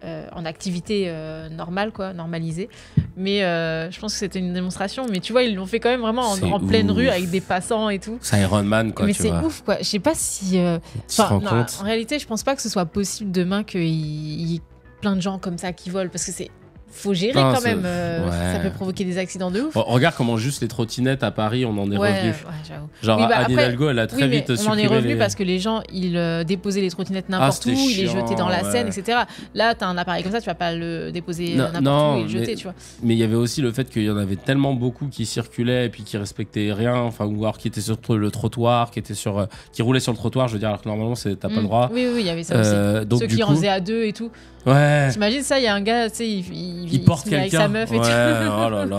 [SPEAKER 2] en activité normale, quoi, normalisée. Mais je pense que c'était une démonstration. Mais tu vois, ils l'ont fait quand même vraiment en pleine rue avec des passants et tout.
[SPEAKER 1] C'est Iron Man, quoi,
[SPEAKER 2] mais
[SPEAKER 1] tu vois.
[SPEAKER 2] Mais c'est ouf, quoi. Je sais pas si...
[SPEAKER 1] tu te rends compte?
[SPEAKER 2] En réalité, je pense pas que ce soit possible demain qu'il y ait plein de gens comme ça qui volent. Parce que c'est... Faut gérer quand même. Ça peut provoquer des accidents de ouf.
[SPEAKER 1] Regarde comment juste les trottinettes à Paris, on en est revenu.
[SPEAKER 2] Ouais, j'avoue.
[SPEAKER 1] Genre, Anne Hidalgo, elle a très vite supprimé.
[SPEAKER 2] On en est revenu parce que les gens, ils déposaient les trottinettes n'importe où, ils les jetaient dans la Seine, etc. Là, t'as un appareil comme ça, tu vas pas le déposer n'importe où et le jeter, tu vois.
[SPEAKER 1] Mais il y avait aussi le fait qu'il y en avait tellement beaucoup qui circulaient et puis qui respectaient rien, enfin, ou alors qui étaient sur le trottoir, qui roulaient sur le trottoir, je veux dire, alors que normalement, t'as pas le droit.
[SPEAKER 2] Oui, il y avait ça aussi. Donc, ceux qui en faisaient à deux et tout.
[SPEAKER 1] Ouais.
[SPEAKER 2] T'imagines ça, il y a un gars, tu sais, il
[SPEAKER 1] porte quelqu'un
[SPEAKER 2] avec sa meuf et tout.
[SPEAKER 1] Oh là là.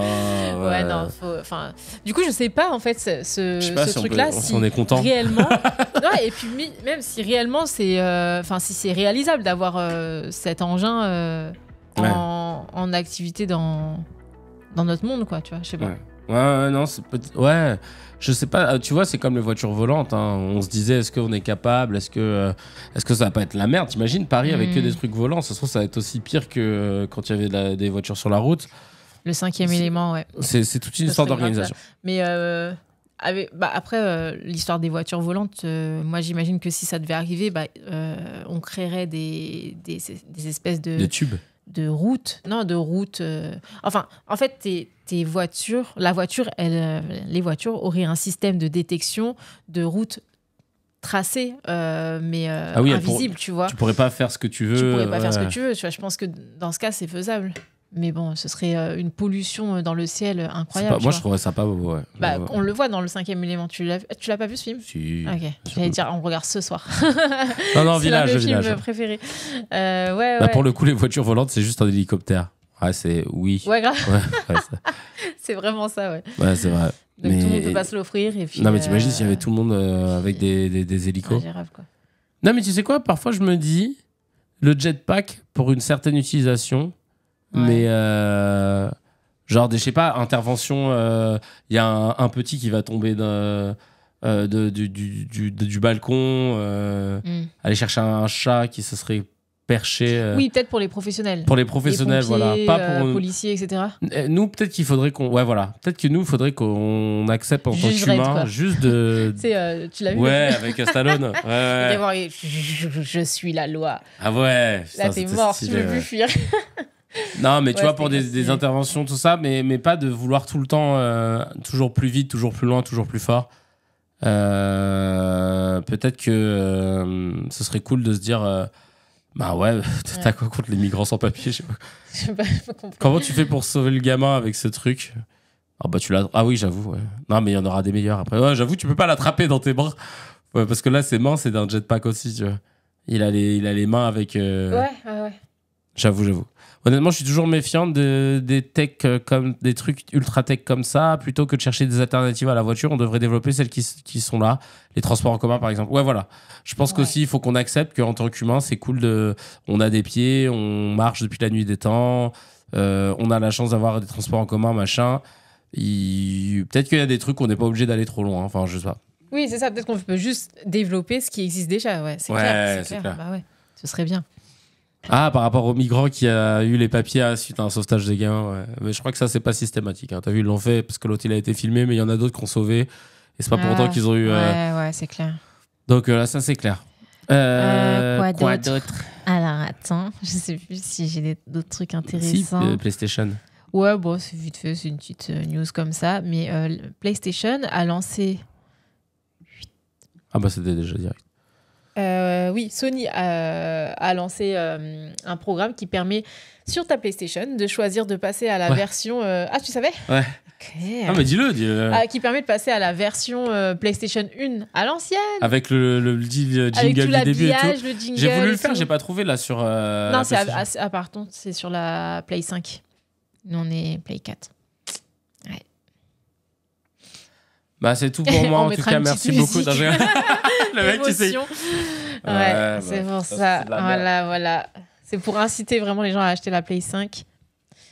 [SPEAKER 2] Ouais, non, enfin, du coup, je sais pas en fait ce truc-là,
[SPEAKER 1] si on est content.
[SPEAKER 2] Réellement. Ouais, et puis même si réellement c'est, si c'est réalisable d'avoir cet engin en activité dans notre monde, quoi, tu vois, je sais pas.
[SPEAKER 1] Ouais, non, ouais. Je sais pas, tu vois, c'est comme les voitures volantes. Hein. On se disait, est-ce qu'on est capable? Est-ce que ça va pas être la merde? T'imagines Paris avec que des trucs volants? Ça se trouve, ça va être aussi pire que quand il y avait des voitures sur la route.
[SPEAKER 2] Le 5e élément, ouais.
[SPEAKER 1] C'est toute une histoire d'organisation.
[SPEAKER 2] Mais après, l'histoire des voitures volantes, moi, j'imagine que si ça devait arriver, on créerait des espèces de
[SPEAKER 1] tubes.
[SPEAKER 2] De routes. Non, de routes. Enfin, en fait, les voitures auraient un système de détection de routes tracées, mais invisibles, tu vois.
[SPEAKER 1] Tu pourrais pas faire ce que tu veux.
[SPEAKER 2] Tu pourrais pas faire ce que tu veux. Tu vois, je pense que dans ce cas, c'est faisable. Mais bon, ce serait une pollution dans le ciel incroyable.
[SPEAKER 1] Moi, je trouverais ça pas beau. Ouais.
[SPEAKER 2] On le voit dans le 5e élément. Tu l'as pas vu ce film?
[SPEAKER 1] Si.
[SPEAKER 2] Ok. J'allais dire, on le regarde ce soir.
[SPEAKER 1] Non,
[SPEAKER 2] c'est
[SPEAKER 1] Village.
[SPEAKER 2] C'est mon film préféré. Ouais.
[SPEAKER 1] Pour le coup, les voitures volantes, c'est juste un hélicoptère. Ouais, c'est... Oui.
[SPEAKER 2] Ouais, grave. C'est vraiment ça, ouais.
[SPEAKER 1] Ouais, c'est vrai.
[SPEAKER 2] Donc tout le monde peut pas se l'offrir. Et puis,
[SPEAKER 1] non, mais t'imagines s'il y avait tout le monde avec des hélicos.
[SPEAKER 2] Ouais, j'ai rêve, quoi.
[SPEAKER 1] Non, mais tu sais quoi? Parfois, je me dis, le jetpack, pour une certaine utilisation... Ouais. Mais genre je sais pas, intervention, il y a un petit qui va tomber du balcon, aller chercher un chat qui se serait perché.
[SPEAKER 2] Oui, peut-être pour les professionnels.
[SPEAKER 1] Pour les professionnels,
[SPEAKER 2] pompiers,
[SPEAKER 1] voilà. Pas pour
[SPEAKER 2] policiers, etc.
[SPEAKER 1] Nous, peut-être qu'il faudrait qu'on... Ouais, voilà. Peut-être que nous, il faudrait qu'on accepte en tant qu'humain juste de...
[SPEAKER 2] tu l'as vu?
[SPEAKER 1] Ouais, avec Stallone. Ouais.
[SPEAKER 2] Je suis la loi.
[SPEAKER 1] Ah ouais.
[SPEAKER 2] Là, t'es mort, tu veux plus fuir.
[SPEAKER 1] Non, mais tu vois, pour des interventions, tout ça, mais pas de vouloir tout le temps toujours plus vite, toujours plus loin, toujours plus fort. Peut-être que ce serait cool de se dire bah ouais, t'as quoi contre les migrants sans papier, je sais pas.
[SPEAKER 2] Je sais pas, je comprends.
[SPEAKER 1] Comment tu fais pour sauver le gamin avec ce truc? Ah bah tu l'as. Ah oui, j'avoue. Ouais. Non, mais il y en aura des meilleurs après. Ouais, j'avoue, tu peux pas l'attraper dans tes bras. Ouais, parce que là, ses mains, c'est d'un jetpack aussi, tu vois. Il a les mains avec.
[SPEAKER 2] Ouais.
[SPEAKER 1] J'avoue. Honnêtement, je suis toujours méfiant des tech comme des trucs ultra tech comme ça, plutôt que de chercher des alternatives à la voiture. On devrait développer celles qui sont là, les transports en commun par exemple. Ouais, voilà. Je pense qu'aussi il faut qu'on accepte qu'en tant qu'humain, c'est cool on a des pieds, on marche depuis la nuit des temps, on a la chance d'avoir des transports en commun, machin. Peut-être qu'il y a des trucs qu'on n'est pas obligé d'aller trop loin. Enfin, je sais pas.
[SPEAKER 2] Oui, c'est ça. Peut-être qu'on peut juste développer ce qui existe déjà. Ouais, c'est clair. Bah ouais, ce serait bien.
[SPEAKER 1] Ah, par rapport aux migrants qui a eu les papiers suite à un sauvetage des gamins, ouais. Mais je crois que ça, c'est pas systématique. Hein. T'as vu, ils l'ont fait parce que l'autre, il a été filmé, mais il y en a d'autres qui ont sauvé. Et c'est pas pour autant qu'ils ont eu...
[SPEAKER 2] Ouais, c'est clair.
[SPEAKER 1] Donc là, ça, c'est clair.
[SPEAKER 2] Quoi d'autre? Alors, attends, je sais plus si j'ai d'autres trucs intéressants.
[SPEAKER 1] Si, PlayStation.
[SPEAKER 2] Ouais, bon, c'est vite fait, c'est une petite news comme ça. Mais PlayStation a lancé...
[SPEAKER 1] Ah bah, c'était déjà direct.
[SPEAKER 2] Oui, Sony a lancé un programme qui permet sur ta PlayStation de choisir de passer à la version... Ah, tu savais?
[SPEAKER 1] Ouais.
[SPEAKER 2] Okay.
[SPEAKER 1] Ah, mais dis-le.
[SPEAKER 2] Qui permet de passer à la version PlayStation 1 à l'ancienne.
[SPEAKER 1] Avec le jingle
[SPEAKER 2] avec tout
[SPEAKER 1] du début et tout.
[SPEAKER 2] Le jingle
[SPEAKER 1] j'ai voulu le faire, j'ai pas trouvé là sur...
[SPEAKER 2] non, par contre, c'est sur la Play 5. Nous, on est Play 4. Ouais.
[SPEAKER 1] Bah, c'est tout pour moi, en tout cas. Merci beaucoup. Le mec qui sait.
[SPEAKER 2] Ouais, c'est pour ça. Voilà. C'est pour inciter vraiment les gens à acheter la Play 5.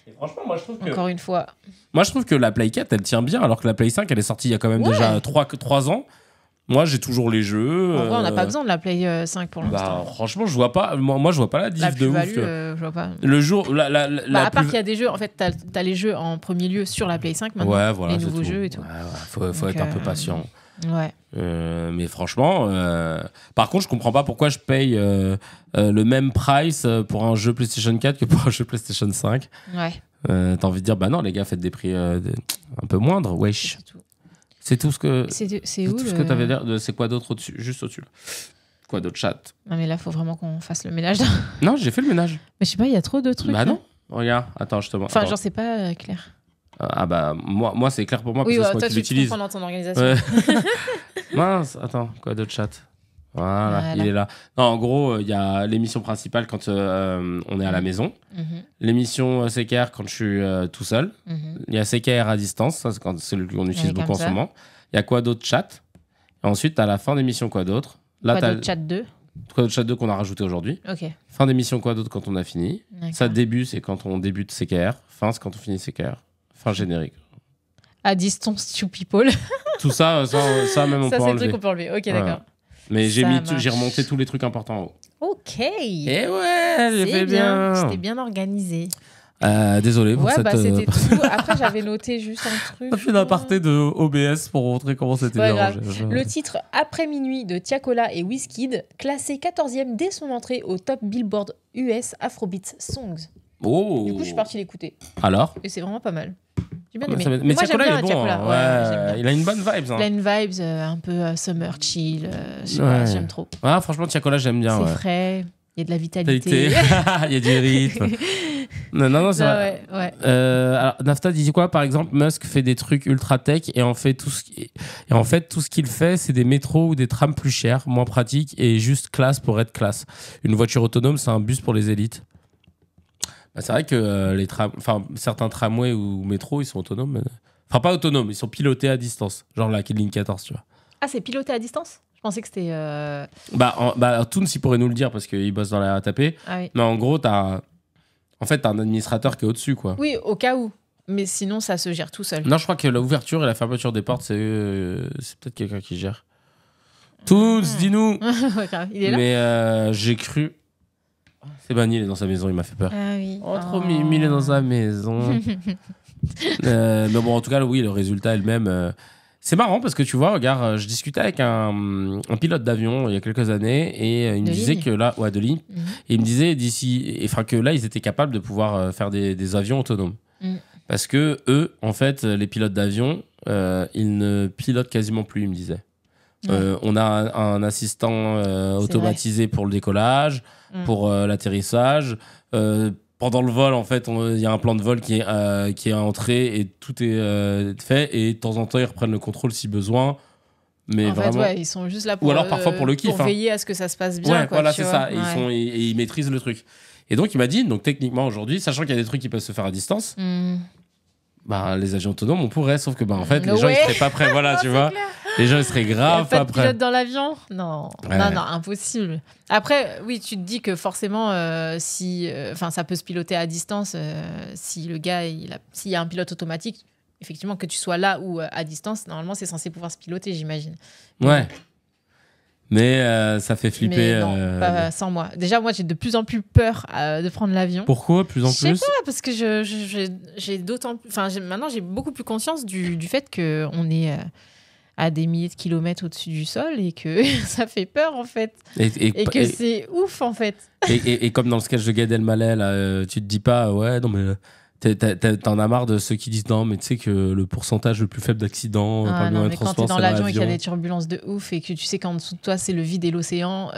[SPEAKER 1] Et franchement, moi, je trouve que...
[SPEAKER 2] Encore une fois.
[SPEAKER 1] Moi, je trouve que la Play 4, elle tient bien, alors que la Play 5, elle est sortie il y a quand même déjà 3 ans. Moi, j'ai toujours les jeux.
[SPEAKER 2] En vrai, on n'a pas besoin de la Play 5 pour l'instant.
[SPEAKER 1] Franchement, je vois pas. Moi, je vois pas la diff de ouf.
[SPEAKER 2] Je vois pas.
[SPEAKER 1] Le jour,
[SPEAKER 2] à part qu'il y a des jeux, en fait, t'as les jeux en premier lieu sur la Play 5 maintenant.
[SPEAKER 1] Ouais, voilà,
[SPEAKER 2] les nouveaux jeux et tout.
[SPEAKER 1] Faut être un peu patient.
[SPEAKER 2] Ouais.
[SPEAKER 1] Mais franchement, par contre, je comprends pas pourquoi je paye le même price pour un jeu PlayStation 4 que pour un jeu PlayStation 5.
[SPEAKER 2] Ouais.
[SPEAKER 1] T'as envie de dire, bah non, les gars, faites des prix un peu moindres, wesh. C'est tout ce que.
[SPEAKER 2] C'est où
[SPEAKER 1] tout ce que t'avais l'air de. C'est quoi d'autre au-dessus? Juste au-dessus. Quoi d'autre, chat?
[SPEAKER 2] Non, mais là, faut vraiment qu'on fasse le ménage.
[SPEAKER 1] Non, j'ai fait le ménage.
[SPEAKER 2] Mais je sais pas, il y a trop de trucs.
[SPEAKER 1] Bah non. Regarde, attends, je te montre.
[SPEAKER 2] Enfin, genre, c'est pas clair.
[SPEAKER 1] Ah bah, moi c'est clair pour moi parce que c'est moi qui l'utilise.
[SPEAKER 2] Oui, toi, tu comprends dans ton organisation.
[SPEAKER 1] Ouais. Mince, attends, quoi d'autre, chat? Voilà, il est là. Non, en gros, il y a l'émission principale quand on est à la maison. L'émission CKR quand je suis tout seul. Il y a CKR à distance, ça, c'est celui qu'on utilise beaucoup en ce moment. Il y a quoi d'autre, chat? Et ensuite, à la fin d'émission, quoi d'autre?
[SPEAKER 2] Là, quoi d'autre, chat 2?
[SPEAKER 1] Quoi d'autre, chat 2 qu'on a rajouté aujourd'hui.
[SPEAKER 2] Ok.
[SPEAKER 1] Fin d'émission, quoi d'autre quand on a fini. Ça, début, c'est quand on débute CKR. Fin, c'est quand on finit CKR. Fin générique.
[SPEAKER 2] À distance, to people.
[SPEAKER 1] Tout ça même on peut enlever. Ça,
[SPEAKER 2] c'est le truc qu'on peut enlever. Ok, d'accord.
[SPEAKER 1] Mais j'ai remonté tous les trucs importants en haut.
[SPEAKER 2] Ok.
[SPEAKER 1] Et ouais, j'ai fait bien.
[SPEAKER 2] C'était bien organisé.
[SPEAKER 1] Désolé pour cette...
[SPEAKER 2] c'était tout. Après, j'avais noté juste un truc.
[SPEAKER 1] On a fait une aparté de OBS pour montrer comment c'était bien.
[SPEAKER 2] Le titre Après minuit de Tiakola et Wizkid, classé 14e dès son entrée au top Billboard US Afrobeat Songs.
[SPEAKER 1] Oh.
[SPEAKER 2] Du coup, je suis partie l'écouter.
[SPEAKER 1] Alors?
[SPEAKER 2] Et c'est vraiment pas mal. J'ai bien aimé.
[SPEAKER 1] Mais Tiakola, il est bon.
[SPEAKER 2] Tiakola.
[SPEAKER 1] Il a une bonne vibe.
[SPEAKER 2] Il a une vibe un peu summer chill. J'aime trop.
[SPEAKER 1] Ah, franchement, Tiakola, j'aime bien.
[SPEAKER 2] C'est frais. Il y a de la vitalité.
[SPEAKER 1] Il y a du rythme. Non, c'est vrai.
[SPEAKER 2] Ouais.
[SPEAKER 1] Alors, Nafta dit quoi? Par exemple, Musk fait des trucs ultra tech et en fait, tout ce qu'il fait, c'est des métros ou des trams plus chers, moins pratiques et juste classe pour être classe. Une voiture autonome, c'est un bus pour les élites. C'est vrai que certains tramways ou métros, ils sont autonomes. Enfin, pas autonomes, ils sont pilotés à distance. Genre la ligne 14, tu vois.
[SPEAKER 2] Ah, c'est piloté à distance? Je pensais que c'était...
[SPEAKER 1] Toons, il pourrait nous le dire parce qu'il bosse dans la RATP.
[SPEAKER 2] Ah oui.
[SPEAKER 1] Mais en gros, t'as un administrateur qui est au-dessus, quoi.
[SPEAKER 2] Oui, au cas où. Mais sinon, ça se gère tout seul.
[SPEAKER 1] Non, je crois que l'ouverture et la fermeture des portes, c'est peut-être quelqu'un qui gère. Toons, dis-nous.
[SPEAKER 2] Il est là.
[SPEAKER 1] Mais j'ai cru... C'est banni, il est dans sa maison, il m'a fait peur.
[SPEAKER 2] Ah oui.
[SPEAKER 1] Trop mimi, il est dans sa maison. Mais bon, en tout cas, oui, le résultat est le même. C'est marrant parce que tu vois, regarde, je discutais avec un pilote d'avion il y a quelques années et il me disait que là, de ligne, et il me disait que là, ils étaient capables de pouvoir faire des avions autonomes. Parce que eux, en fait, les pilotes d'avion, ils ne pilotent quasiment plus, il me disait. On a un assistant automatisé pour le décollage, pour l'atterrissage. Pendant le vol, en fait, il y a un plan de vol qui est entré et tout est fait. Et de temps en temps, ils reprennent le contrôle si besoin. Mais
[SPEAKER 2] en
[SPEAKER 1] vraiment...
[SPEAKER 2] fait, ouais, ils sont juste là pour,
[SPEAKER 1] Ou alors parfois pour le kiff.
[SPEAKER 2] Pour veiller à ce que ça se passe bien.
[SPEAKER 1] Ouais,
[SPEAKER 2] quoi,
[SPEAKER 1] voilà,
[SPEAKER 2] tu
[SPEAKER 1] c'est
[SPEAKER 2] vois.
[SPEAKER 1] ça. Et ils maîtrisent le truc. Et donc, il m'a dit, donc techniquement aujourd'hui, sachant qu'il y a des trucs qui peuvent se faire à distance, bah, les avions autonomes, on pourrait, sauf que bah, en fait, les gens, ils seraient pas prêts. Voilà, tu vois. Les gens, ils seraient grave pas prêts.
[SPEAKER 2] Pilote dans l'avion ? Non. Non, impossible. Après, oui, tu te dis que forcément, ça peut se piloter à distance. Si le gars, s'il y a un pilote automatique, effectivement, que tu sois là ou à distance, normalement, c'est censé pouvoir se piloter, j'imagine.
[SPEAKER 1] Ouais. Mais ça fait flipper.
[SPEAKER 2] Mais non, pas sans moi. Déjà, moi, j'ai de plus en plus peur de prendre l'avion.
[SPEAKER 1] Pourquoi plus en plus ?
[SPEAKER 2] Je sais pas, parce que j'ai d'autant plus... maintenant, j'ai beaucoup plus conscience du fait qu'on est à des milliers de kilomètres au-dessus du sol et que ça fait peur, en fait. Et que c'est ouf, en fait.
[SPEAKER 1] Et comme dans le sketch de Gad Elmaleh, là, tu te dis pas, ouais, non, mais... T'en as marre de ceux qui disent non, mais tu sais que le pourcentage le plus faible d'accidents par le transport,
[SPEAKER 2] quand t'es dans l'avion et qu'il y a des turbulences de ouf et que tu sais qu'en dessous de toi c'est le vide et l'océan,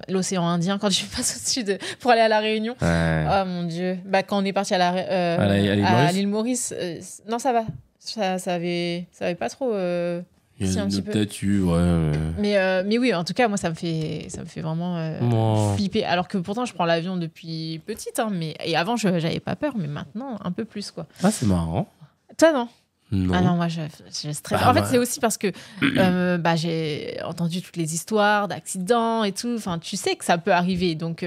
[SPEAKER 2] l'océan Indien, quand tu passes au-dessus pour aller à la Réunion, oh mon dieu, quand on est parti à l'île Maurice, non ça va, ça avait pas trop.
[SPEAKER 1] Il y a peut-être eu,
[SPEAKER 2] mais oui, en tout cas, moi, ça me fait vraiment flipper. Alors que pourtant, je prends l'avion depuis petite. Et avant, j'avais pas peur. Mais maintenant, un peu plus, quoi.
[SPEAKER 1] Ah, c'est marrant.
[SPEAKER 2] Toi, non ?
[SPEAKER 1] Non.
[SPEAKER 2] Ah non, moi, je stresse. En fait, c'est aussi parce que j'ai entendu toutes les histoires d'accidents et tout. Enfin, tu sais que ça peut arriver. Donc,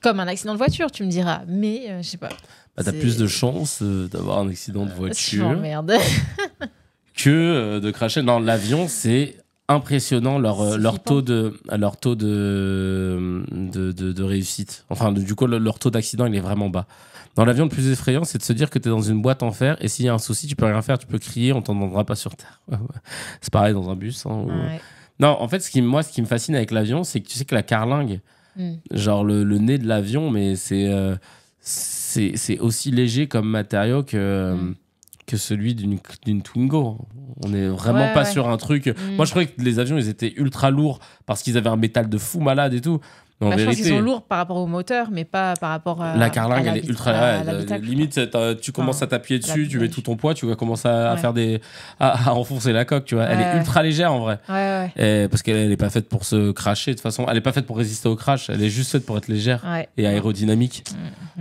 [SPEAKER 2] comme un accident de voiture, tu me diras. Mais, je sais pas.
[SPEAKER 1] T'as plus de chances d'avoir un accident de voiture.
[SPEAKER 2] Merde.
[SPEAKER 1] Que de cracher. Non, l'avion, c'est impressionnant leur taux de réussite. Enfin, du coup, leur taux d'accident, il est vraiment bas. Dans l'avion, le plus effrayant, c'est de se dire que tu es dans une boîte en fer et s'il y a un souci, tu peux rien faire, tu peux crier, on t'entendra pas sur terre. C'est pareil dans un bus. Non, en fait, ce qui me fascine avec l'avion, c'est que tu sais que la carlingue, genre le nez de l'avion, mais c'est aussi léger comme matériau que celui d'une Twingo. On n'est vraiment pas sur un truc... Moi, je croyais que les avions, ils étaient ultra lourds parce qu'ils avaient un métal de fou malade et tout. Mais en vérité,
[SPEAKER 2] je pense qu'ils sont lourds par rapport au moteur, mais pas par rapport à...
[SPEAKER 1] La carlingue, elle est ultra... limite, tu commences à t'appuyer dessus, tu mets tout ton poids, tu vas commencer à faire à enfoncer la coque, tu vois. Elle est ultra légère, en vrai. Parce qu'elle n'est pas faite pour se crasher, de toute façon. Elle n'est pas faite pour résister au crash. Elle est juste faite pour être légère et aérodynamique.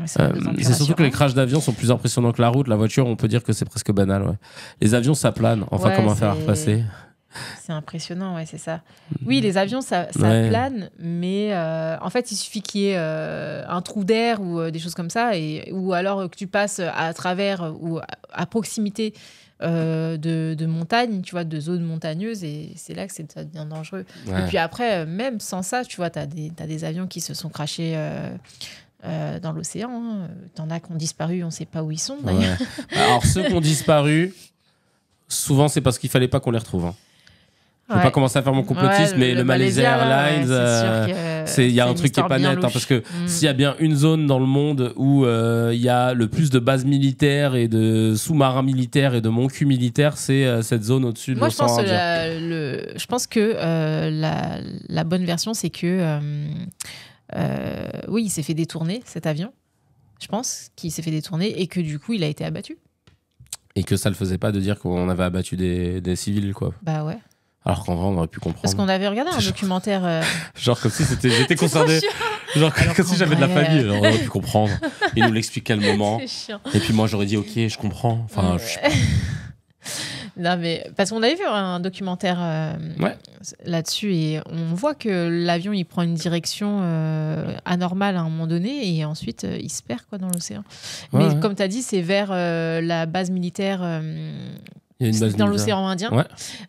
[SPEAKER 1] C'est surtout que les crashs d'avion sont plus impressionnants que la route. La voiture, on peut dire que c'est presque banal. Les avions, ça plane. Enfin, comment faire repasser ?
[SPEAKER 2] C'est impressionnant, c'est ça. Oui, les avions, ça plane, mais en fait, il suffit qu'il y ait un trou d'air ou des choses comme ça, ou alors que tu passes à travers ou à proximité de montagnes, tu vois, de zones montagneuses, et c'est là que ça devient dangereux. Et puis après, même sans ça, tu vois, t'as des avions qui se sont crashés dans l'océan. T'en as qui ont disparu, on ne sait pas où ils sont, d'ailleurs.
[SPEAKER 1] Alors, ceux qui ont disparu, souvent, c'est parce qu'il ne fallait pas qu'on les retrouve. Je ne vais pas commencer à faire mon complotiste, mais le Malaysia Airlines, il y a un truc qui n'est pas net. Parce que s'il y a bien une zone dans le monde où il y a le plus de bases militaires et de sous-marins militaires et de monts-cul militaires, c'est cette zone au-dessus de l'océan Indien.
[SPEAKER 2] Je pense que la bonne version, c'est que il s'est fait détourner, cet avion. Je pense qu'il s'est fait détourner et que du coup, il a été abattu. Et
[SPEAKER 1] que ça ne le faisait pas de dire qu'on avait abattu des civils, quoi.
[SPEAKER 2] Bah ouais.
[SPEAKER 1] Alors qu'en vrai, on aurait pu comprendre.
[SPEAKER 2] Parce qu'on avait regardé un documentaire...
[SPEAKER 1] Genre comme si j'étais concerné. Genre comme si j'avais de la famille. On aurait pu comprendre. Il nous l'explique calmement.
[SPEAKER 2] C'est chiant.
[SPEAKER 1] Et puis moi, j'aurais dit, ok, je comprends. Enfin, je sais pas.
[SPEAKER 2] Non, mais parce qu'on avait vu un documentaire là-dessus et on voit que l'avion, il prend une direction anormale à un moment donné et ensuite, il se perd dans l'océan. Mais comme tu as dit, c'est vers la base militaire... dans l'océan Indien.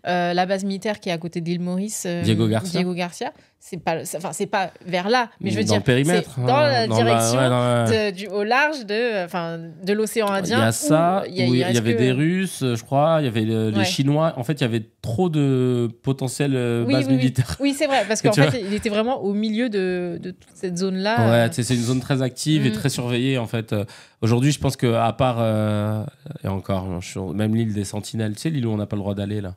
[SPEAKER 2] La base militaire qui est à côté d'île Maurice, Diego Garcia. C'est pas vers là, mais je veux dire,
[SPEAKER 1] périmètre,
[SPEAKER 2] c'est dans la direction au large de l'océan Indien.
[SPEAKER 1] Il y a ça, il y avait des Russes, je crois, il y avait les Chinois. En fait, il y avait trop de potentielles bases militaires.
[SPEAKER 2] Oui, c'est vrai, parce qu'en fait, il était vraiment au milieu de toute cette zone-là.
[SPEAKER 1] C'est une zone très active et très surveillée, en fait. Aujourd'hui, je pense qu'à part, et encore, même l'île des Sentinelles, tu sais, l'île où on n'a pas le droit d'aller, là.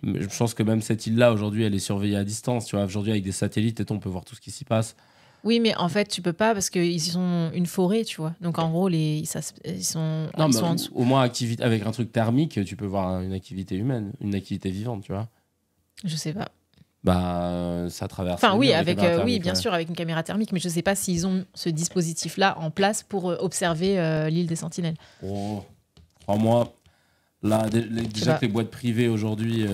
[SPEAKER 1] Mais je pense que même cette île-là, aujourd'hui, elle est surveillée à distance. Tu vois, aujourd'hui, avec des satellites et tout, on peut voir tout ce qui s'y passe.
[SPEAKER 2] Oui, mais en fait, tu peux pas parce qu'ils ont une forêt, tu vois. Donc, en gros, ils sont
[SPEAKER 1] Non,
[SPEAKER 2] ils
[SPEAKER 1] mais
[SPEAKER 2] sont en dessous.
[SPEAKER 1] au moins, avec un truc thermique, tu peux voir une activité humaine, une activité vivante, tu vois.
[SPEAKER 2] Je sais pas.
[SPEAKER 1] Bah, ça traverse.
[SPEAKER 2] Enfin,
[SPEAKER 1] les
[SPEAKER 2] oui,
[SPEAKER 1] murs, les
[SPEAKER 2] avec,
[SPEAKER 1] caméras
[SPEAKER 2] oui,
[SPEAKER 1] thermiques,
[SPEAKER 2] bien
[SPEAKER 1] ouais.
[SPEAKER 2] sûr, avec une caméra thermique, mais je sais pas s'ils ont ce dispositif-là en place pour observer l'île des Sentinelles.
[SPEAKER 1] Oh, crois-moi, là, déjà
[SPEAKER 2] pas.
[SPEAKER 1] que les boîtes privées aujourd'hui,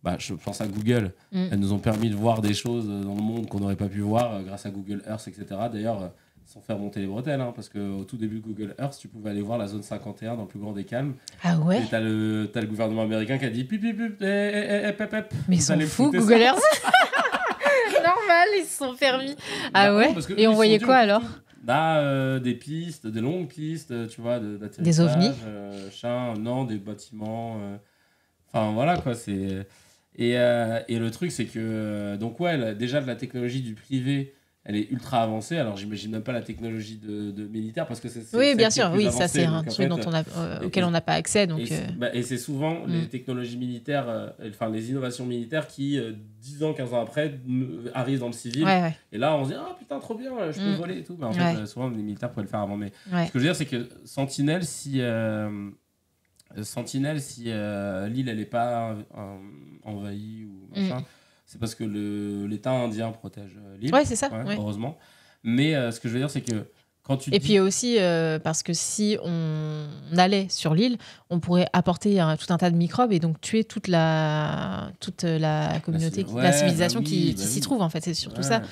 [SPEAKER 1] bah, je pense à Google, elles nous ont permis de voir des choses dans le monde qu'on n'aurait pas pu voir grâce à Google Earth, etc. D'ailleurs, sans faire monter les bretelles, hein, parce qu'au tout début de Google Earth, tu pouvais aller voir la zone 51 dans le plus grand des calmes.
[SPEAKER 2] Ah ouais?
[SPEAKER 1] Et t'as le gouvernement américain qui a dit pip, pip, pip,
[SPEAKER 2] Mais ils sont fous, Google Earth. Normal, ils se sont permis. Ah
[SPEAKER 1] Bah,
[SPEAKER 2] ouais?
[SPEAKER 1] non, parce que
[SPEAKER 2] Et
[SPEAKER 1] eux,
[SPEAKER 2] on
[SPEAKER 1] ils
[SPEAKER 2] voyait
[SPEAKER 1] sont
[SPEAKER 2] quoi
[SPEAKER 1] durs.
[SPEAKER 2] alors?
[SPEAKER 1] Là, des pistes, des longues pistes, tu vois, d'atterrissage.
[SPEAKER 2] Des ovnis
[SPEAKER 1] Non, des bâtiments. Enfin, voilà, quoi. Et le truc, c'est que... donc, ouais, déjà, de la technologie du privé, elle est ultra avancée. Alors, j'imagine même pas la technologie de militaire, parce que c'est
[SPEAKER 2] Oui,
[SPEAKER 1] celle
[SPEAKER 2] bien
[SPEAKER 1] qui est
[SPEAKER 2] sûr,
[SPEAKER 1] plus
[SPEAKER 2] oui, ça
[SPEAKER 1] avancée.
[SPEAKER 2] c'est un
[SPEAKER 1] Donc, en
[SPEAKER 2] truc
[SPEAKER 1] fait,
[SPEAKER 2] auquel on n'a pas accès. Donc,
[SPEAKER 1] et c'est souvent les technologies militaires, enfin les innovations militaires qui, 10 ans, 15 ans après, arrivent dans le civil.
[SPEAKER 2] ouais.
[SPEAKER 1] Et là, on se dit, ah putain, trop bien, je peux voler et tout. Mais en fait, souvent, les militaires pouvaient le faire avant. Mais
[SPEAKER 2] Ouais.
[SPEAKER 1] ce que je veux dire, c'est que Sentinelle, si l'île, elle n'est pas envahie ou machin, c'est parce que l'État indien protège l'île.
[SPEAKER 2] Ouais, c'est ça. Ouais.
[SPEAKER 1] Heureusement. Mais ce que je veux dire, c'est que quand tu
[SPEAKER 2] Et puis aussi, parce que si on allait sur l'île, on pourrait apporter tout un tas de microbes et donc tuer toute la communauté, la civilisation qui s'y trouve, en fait. C'est surtout ça.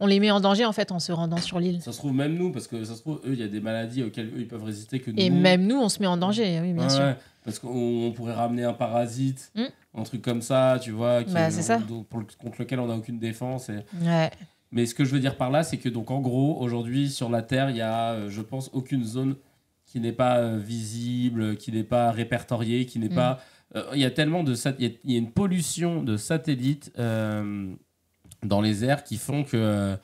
[SPEAKER 2] On les met en danger, en fait, en se rendant sur l'île.
[SPEAKER 1] Ça se trouve, même nous, parce que ça se trouve, eux, il y a des maladies auxquelles eux, ils peuvent résister que nous.
[SPEAKER 2] Et même nous, on se met en danger, oui, bien sûr.
[SPEAKER 1] Parce qu'on pourrait ramener un parasite, un truc comme ça, tu vois,
[SPEAKER 2] c'est ça.
[SPEAKER 1] Contre lequel on n'a aucune défense.
[SPEAKER 2] Ouais.
[SPEAKER 1] Mais ce que je veux dire par là, c'est que donc en gros, aujourd'hui, sur la Terre, il y a, je pense, aucune zone qui n'est pas visible, qui n'est pas répertoriée, qui n'est pas... Il y a tellement de... Il y a une pollution de satellites dans les airs qui font que...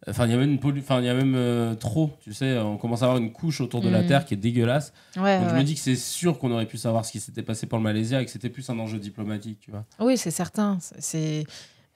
[SPEAKER 1] Enfin, il y a même trop, tu sais, on commence à avoir une couche autour de la Terre qui est dégueulasse. Donc je me dis que c'est sûr qu'on aurait pu savoir ce qui s'était passé pour le Malaisie et que c'était plus un enjeu diplomatique, tu vois.
[SPEAKER 2] Oui, c'est certain.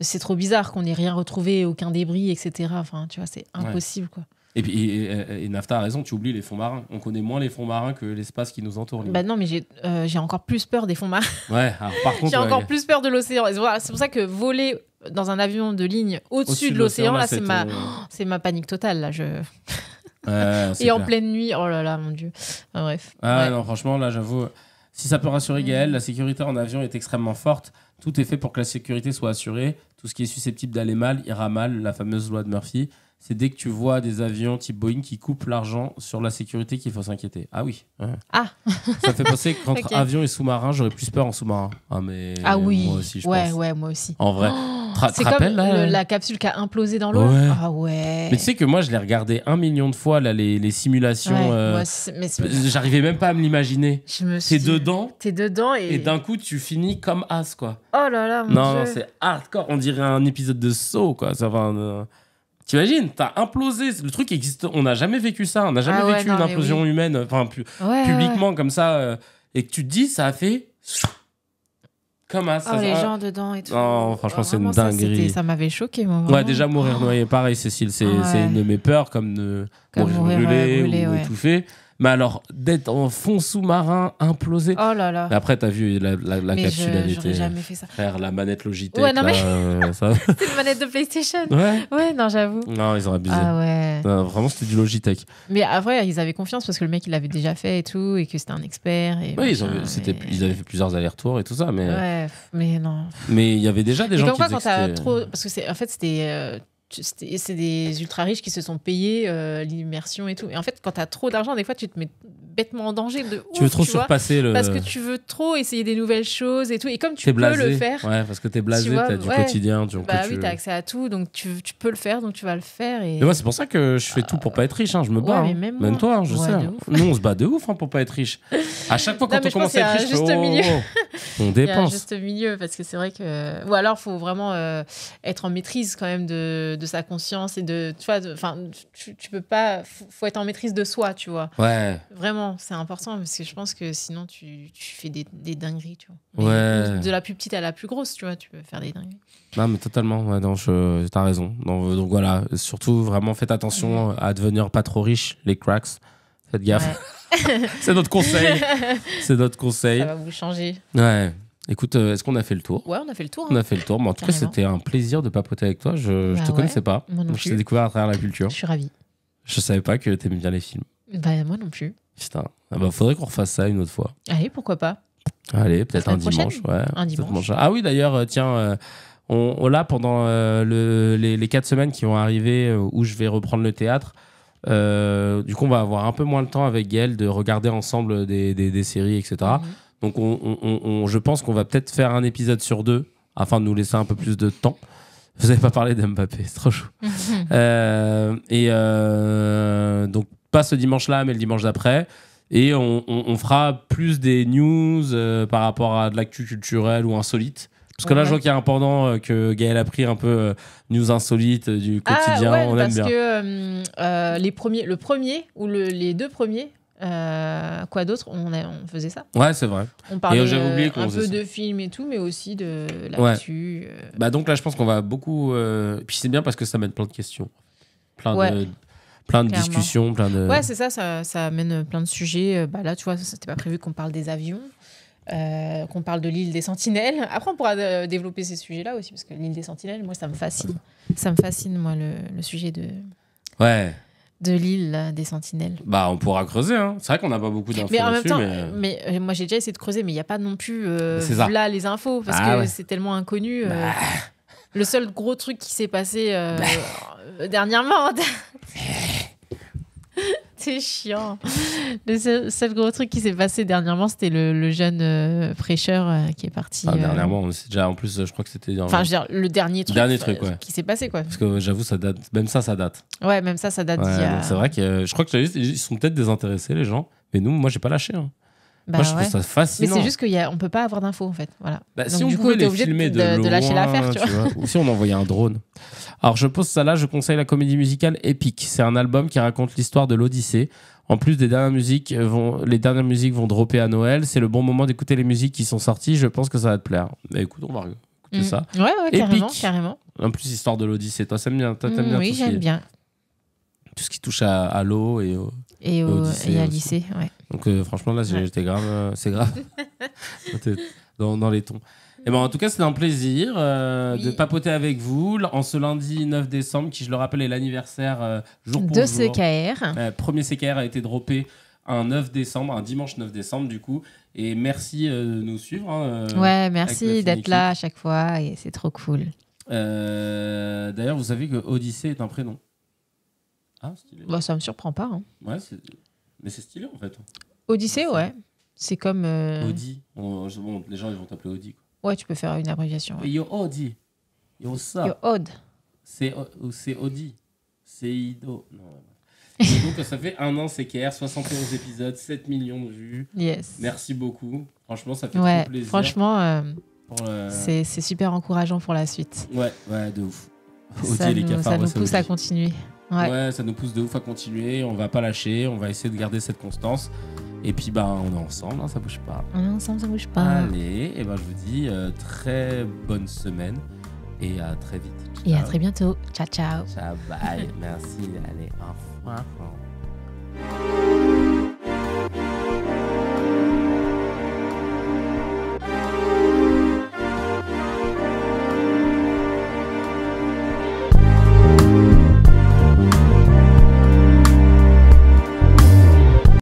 [SPEAKER 2] C'est trop bizarre qu'on n'ait rien retrouvé, aucun débris, etc. Enfin, tu vois, c'est impossible, quoi.
[SPEAKER 1] Et puis, et Nafta a raison, tu oublies les fonds marins. On connaît moins les fonds marins que l'espace qui nous entoure.
[SPEAKER 2] Bah non, mais j'ai encore plus peur des fonds marins.
[SPEAKER 1] Ouais, alors par contre...
[SPEAKER 2] j'ai encore plus peur de l'océan. C'est pour ça que voler dans un avion de ligne au-dessus de l'océan, là, c'est ma panique totale, là. Et en pleine nuit, oh là là, mon Dieu. Enfin, bref.
[SPEAKER 1] Non, franchement, là, j'avoue... Si ça peut rassurer Gaël, la sécurité en avion est extrêmement forte. Tout est fait pour que la sécurité soit assurée. Tout ce qui est susceptible d'aller mal ira mal, la fameuse loi de Murphy. C'est dès que tu vois des avions type Boeing qui coupent l'argent sur la sécurité qu'il faut s'inquiéter. Ah oui.
[SPEAKER 2] Ah.
[SPEAKER 1] Ça me fait penser qu'entre avion et sous-marin, j'aurais plus peur en sous-marin.
[SPEAKER 2] Ah oui.
[SPEAKER 1] Moi aussi, je pense.
[SPEAKER 2] Ouais, moi aussi.
[SPEAKER 1] En vrai.
[SPEAKER 2] C'est comme la capsule qui a implosé dans l'eau.
[SPEAKER 1] Ouais.
[SPEAKER 2] Ah ouais.
[SPEAKER 1] Mais tu sais que moi, je l'ai regardé 1 million de fois, là, les simulations. J'arrivais même pas à me l'imaginer. T'es dedans et d'un coup, tu finis comme As, quoi.
[SPEAKER 2] Oh là là, mon Dieu.
[SPEAKER 1] Non, c'est hardcore. On dirait un épisode de Saw, quoi. Ça va... T'imagines, t'as implosé. Le truc existe. On n'a jamais vécu ça. On n'a jamais vécu une implosion humaine, enfin, publiquement comme ça. Et que tu te dis, ça a fait... Comme ça.
[SPEAKER 2] Les gens dedans et tout.
[SPEAKER 1] Non, franchement, c'est une dinguerie.
[SPEAKER 2] Ça m'avait choqué, moi.
[SPEAKER 1] Ouais, déjà, mourir noyé, pareil, Cécile, c'est une de mes peurs, comme de mourir brûlé ou étouffé. Mais alors, d'être en fond sous-marin, implosé.
[SPEAKER 2] Oh là là.
[SPEAKER 1] Mais après, t'as vu la capsule, elle était...
[SPEAKER 2] J'aurais jamais fait ça.
[SPEAKER 1] Frère, la manette Logitech.
[SPEAKER 2] Ouais, non, mais...
[SPEAKER 1] ça...
[SPEAKER 2] C'était une manette de PlayStation. Ouais, non, j'avoue.
[SPEAKER 1] Non, ils ont abusé.
[SPEAKER 2] Ah ouais.
[SPEAKER 1] Non, vraiment, c'était du Logitech.
[SPEAKER 2] Mais après, ils avaient confiance parce que le mec, il l'avait déjà fait et tout, et que c'était un expert. Et
[SPEAKER 1] oui, ils avaient fait plusieurs allers-retours et tout ça, mais...
[SPEAKER 2] Ouais, mais non.
[SPEAKER 1] Mais il y avait déjà des gens qui disaient
[SPEAKER 2] que c'était... Parce que en fait, c'est des ultra riches qui se sont payés l'immersion et tout. Et en fait, quand t'as trop d'argent, des fois, tu te mets bêtement en danger de
[SPEAKER 1] tu veux trop surpasser
[SPEAKER 2] parce que tu veux trop essayer des nouvelles choses et tout. Et comme tu peux le faire,
[SPEAKER 1] ouais, parce que t'es blasé, t'as du quotidien,
[SPEAKER 2] oui, t'as accès à tout, donc tu peux le faire, donc tu vas le faire. Et
[SPEAKER 1] moi, c'est pour ça que je fais tout pour pas être riche. Je me bats. Même toi, je sais. Nous, on se bat de ouf pour pas être riche. À chaque fois quand on commence à être riche, on dépense. Il y a un juste
[SPEAKER 2] milieu, parce que c'est vrai que ou alors faut vraiment être en maîtrise quand même de sa conscience et de tu vois, enfin tu peux pas, faut être en maîtrise de soi, tu vois.
[SPEAKER 1] Ouais.
[SPEAKER 2] Vraiment vraiment, c'est important parce que je pense que sinon tu fais des dingueries, tu vois.
[SPEAKER 1] Ouais.
[SPEAKER 2] De la plus petite à la plus grosse, tu vois, tu peux faire des dingueries.
[SPEAKER 1] Non, mais totalement. Ouais, non, t'as raison. Donc voilà, surtout vraiment faites attention à devenir pas trop riche, les cracks. Faites gaffe.
[SPEAKER 2] Ouais.
[SPEAKER 1] C'est notre conseil. C'est notre conseil.
[SPEAKER 2] Ça va vous changer.
[SPEAKER 1] Ouais. Écoute, est-ce qu'on a fait le tour?
[SPEAKER 2] Ouais, on a fait le tour.
[SPEAKER 1] On a fait le tour. Mais en tout cas, c'était un plaisir de papoter avec toi. Je te connaissais pas.
[SPEAKER 2] Moi non
[SPEAKER 1] Donc,
[SPEAKER 2] plus.
[SPEAKER 1] je t'ai découvert à travers la culture.
[SPEAKER 2] Je suis ravie.
[SPEAKER 1] Je savais pas que t'aimais bien les films.
[SPEAKER 2] Bah, moi non plus.
[SPEAKER 1] Putain. Ah bah, faudrait qu'on refasse ça une autre fois.
[SPEAKER 2] Allez, pourquoi pas.
[SPEAKER 1] Allez, peut-être un
[SPEAKER 2] semaine
[SPEAKER 1] dimanche. Ouais,
[SPEAKER 2] un dimanche.
[SPEAKER 1] Ah oui, d'ailleurs, tiens, on l'a pendant les 4 semaines qui vont arriver où je vais reprendre le théâtre. Du coup, on va avoir un peu moins le temps avec Gaël de regarder ensemble des séries, etc. Donc, je pense qu'on va peut-être faire un épisode sur 2 afin de nous laisser un peu plus de temps. Vous n'avez pas parlé d'Mbappé, c'est trop chaud. Donc, pas ce dimanche-là, mais le dimanche d'après. Et on fera plus des news par rapport à de l'actu culturelle ou insolite. Parce que là, je vois qu'il y a un pendant que Gaël a pris un peu news insolites du quotidien. On aime bien.
[SPEAKER 2] Parce que le premier ou les 2 premiers, quoi d'autre, on faisait ça.
[SPEAKER 1] Ouais, c'est vrai.
[SPEAKER 2] On parlait
[SPEAKER 1] j'avais oublié qu'on
[SPEAKER 2] un
[SPEAKER 1] faisait
[SPEAKER 2] peu
[SPEAKER 1] ça.
[SPEAKER 2] de films et tout, mais aussi de l'actu.
[SPEAKER 1] Bah donc là, je pense qu'on va beaucoup. Puis c'est bien parce que ça mène plein de questions, plein de
[SPEAKER 2] clairement.
[SPEAKER 1] discussions, plein de.
[SPEAKER 2] Ouais, c'est ça amène plein de sujets. Bah là, tu vois, c'était pas prévu qu'on parle des avions. Qu'on parle de l'île des Sentinelles. Après, on pourra développer ces sujets-là aussi, parce que l'île des Sentinelles, moi, ça me fascine. Ça me fascine, moi, le sujet de l'île là, des Sentinelles.
[SPEAKER 1] Bah, on pourra creuser. Hein. C'est vrai qu'on n'a pas beaucoup d'infos.
[SPEAKER 2] Mais en même
[SPEAKER 1] dessus,
[SPEAKER 2] temps, mais moi, j'ai déjà essayé de creuser, mais il n'y a pas non plus là les infos, parce que c'est tellement inconnu. Le seul gros truc qui s'est passé dernièrement... C'est chiant. Le seul gros truc qui s'est passé dernièrement, c'était le jeune fraîcheur qui est parti.
[SPEAKER 1] Dernièrement, c'est déjà en plus, je crois que c'était.
[SPEAKER 2] Enfin, je veux dire, le dernier truc qui s'est passé, quoi.
[SPEAKER 1] Parce que j'avoue, ça date. Même ça date.
[SPEAKER 2] Ouais, même ça date d'il y a.
[SPEAKER 1] C'est vrai que je crois que ils sont peut-être désintéressés, les gens. Mais nous, moi, j'ai pas lâché. Hein.
[SPEAKER 2] Bah,
[SPEAKER 1] moi, je trouve ça fascinant.
[SPEAKER 2] Mais c'est juste qu'on peut pas avoir d'infos, en fait. Voilà.
[SPEAKER 1] Bah,
[SPEAKER 2] donc,
[SPEAKER 1] si on
[SPEAKER 2] du coup,
[SPEAKER 1] pouvait
[SPEAKER 2] t'es
[SPEAKER 1] les
[SPEAKER 2] obligé
[SPEAKER 1] filmer
[SPEAKER 2] de
[SPEAKER 1] loin,
[SPEAKER 2] lâcher l'affaire, tu vois.
[SPEAKER 1] Ou si on envoyait un drone. Alors, je pose ça là, je conseille la comédie musicale Epic. C'est un album qui raconte l'histoire de l'Odyssée. En plus, les dernières musiques vont dropper à Noël. C'est le bon moment d'écouter les musiques qui sont sorties. Je pense que ça va te plaire. Mais écoute, on va écouter ça.
[SPEAKER 2] Ouais, carrément.
[SPEAKER 1] En plus, histoire de l'Odyssée. Toi, t'aimes bien
[SPEAKER 2] oui, j'aime bien.
[SPEAKER 1] Tout ce qui touche à l'eau et
[SPEAKER 2] à lycée, ouais.
[SPEAKER 1] Donc, franchement, là, j'étais grave... c'est grave. dans les tons. Et ben, en tout cas, c'était un plaisir de papoter avec vous en ce lundi 9 décembre, qui, je le rappelle, est l'anniversaire jour pour
[SPEAKER 2] de
[SPEAKER 1] jour.
[SPEAKER 2] CKR.
[SPEAKER 1] Premier CKR a été droppé un dimanche 9 décembre, du coup. Et merci de nous suivre.
[SPEAKER 2] Ouais, merci d'être là à chaque fois. Et c'est trop cool.
[SPEAKER 1] D'ailleurs, vous savez que Odyssée est un prénom. Ah, stylé.
[SPEAKER 2] Bah, ça me surprend pas. Hein.
[SPEAKER 1] Ouais, mais c'est stylé, en fait.
[SPEAKER 2] Odyssée, ouais. C'est comme...
[SPEAKER 1] Audi. Les gens, ils vont t'appeler Audi, quoi.
[SPEAKER 2] Ouais, tu peux faire une abréviation. Ouais.
[SPEAKER 1] Yo Audi. Yo ça.
[SPEAKER 2] Yo Odd.
[SPEAKER 1] C'est Audi. C'est Ido. Non. Donc ça fait 1 an CKR, 71 épisodes, 7 millions de vues.
[SPEAKER 2] Yes.
[SPEAKER 1] Merci beaucoup. Franchement, ça fait trop plaisir.
[SPEAKER 2] Franchement, c'est super encourageant pour la suite.
[SPEAKER 1] Ouais, de ouf.
[SPEAKER 2] Audi et les cafards, ça nous pousse à continuer.
[SPEAKER 1] Ouais, ça nous pousse de ouf à continuer. On va pas lâcher. On va essayer de garder cette constance. Et puis, on est ensemble, hein, ça bouge pas.
[SPEAKER 2] On est ensemble, ça bouge pas.
[SPEAKER 1] Allez, et je vous dis très bonne semaine et à très vite. Ciao.
[SPEAKER 2] Et à très bientôt. Ciao, ciao.
[SPEAKER 1] Ciao, bye. Merci. Allez, au revoir.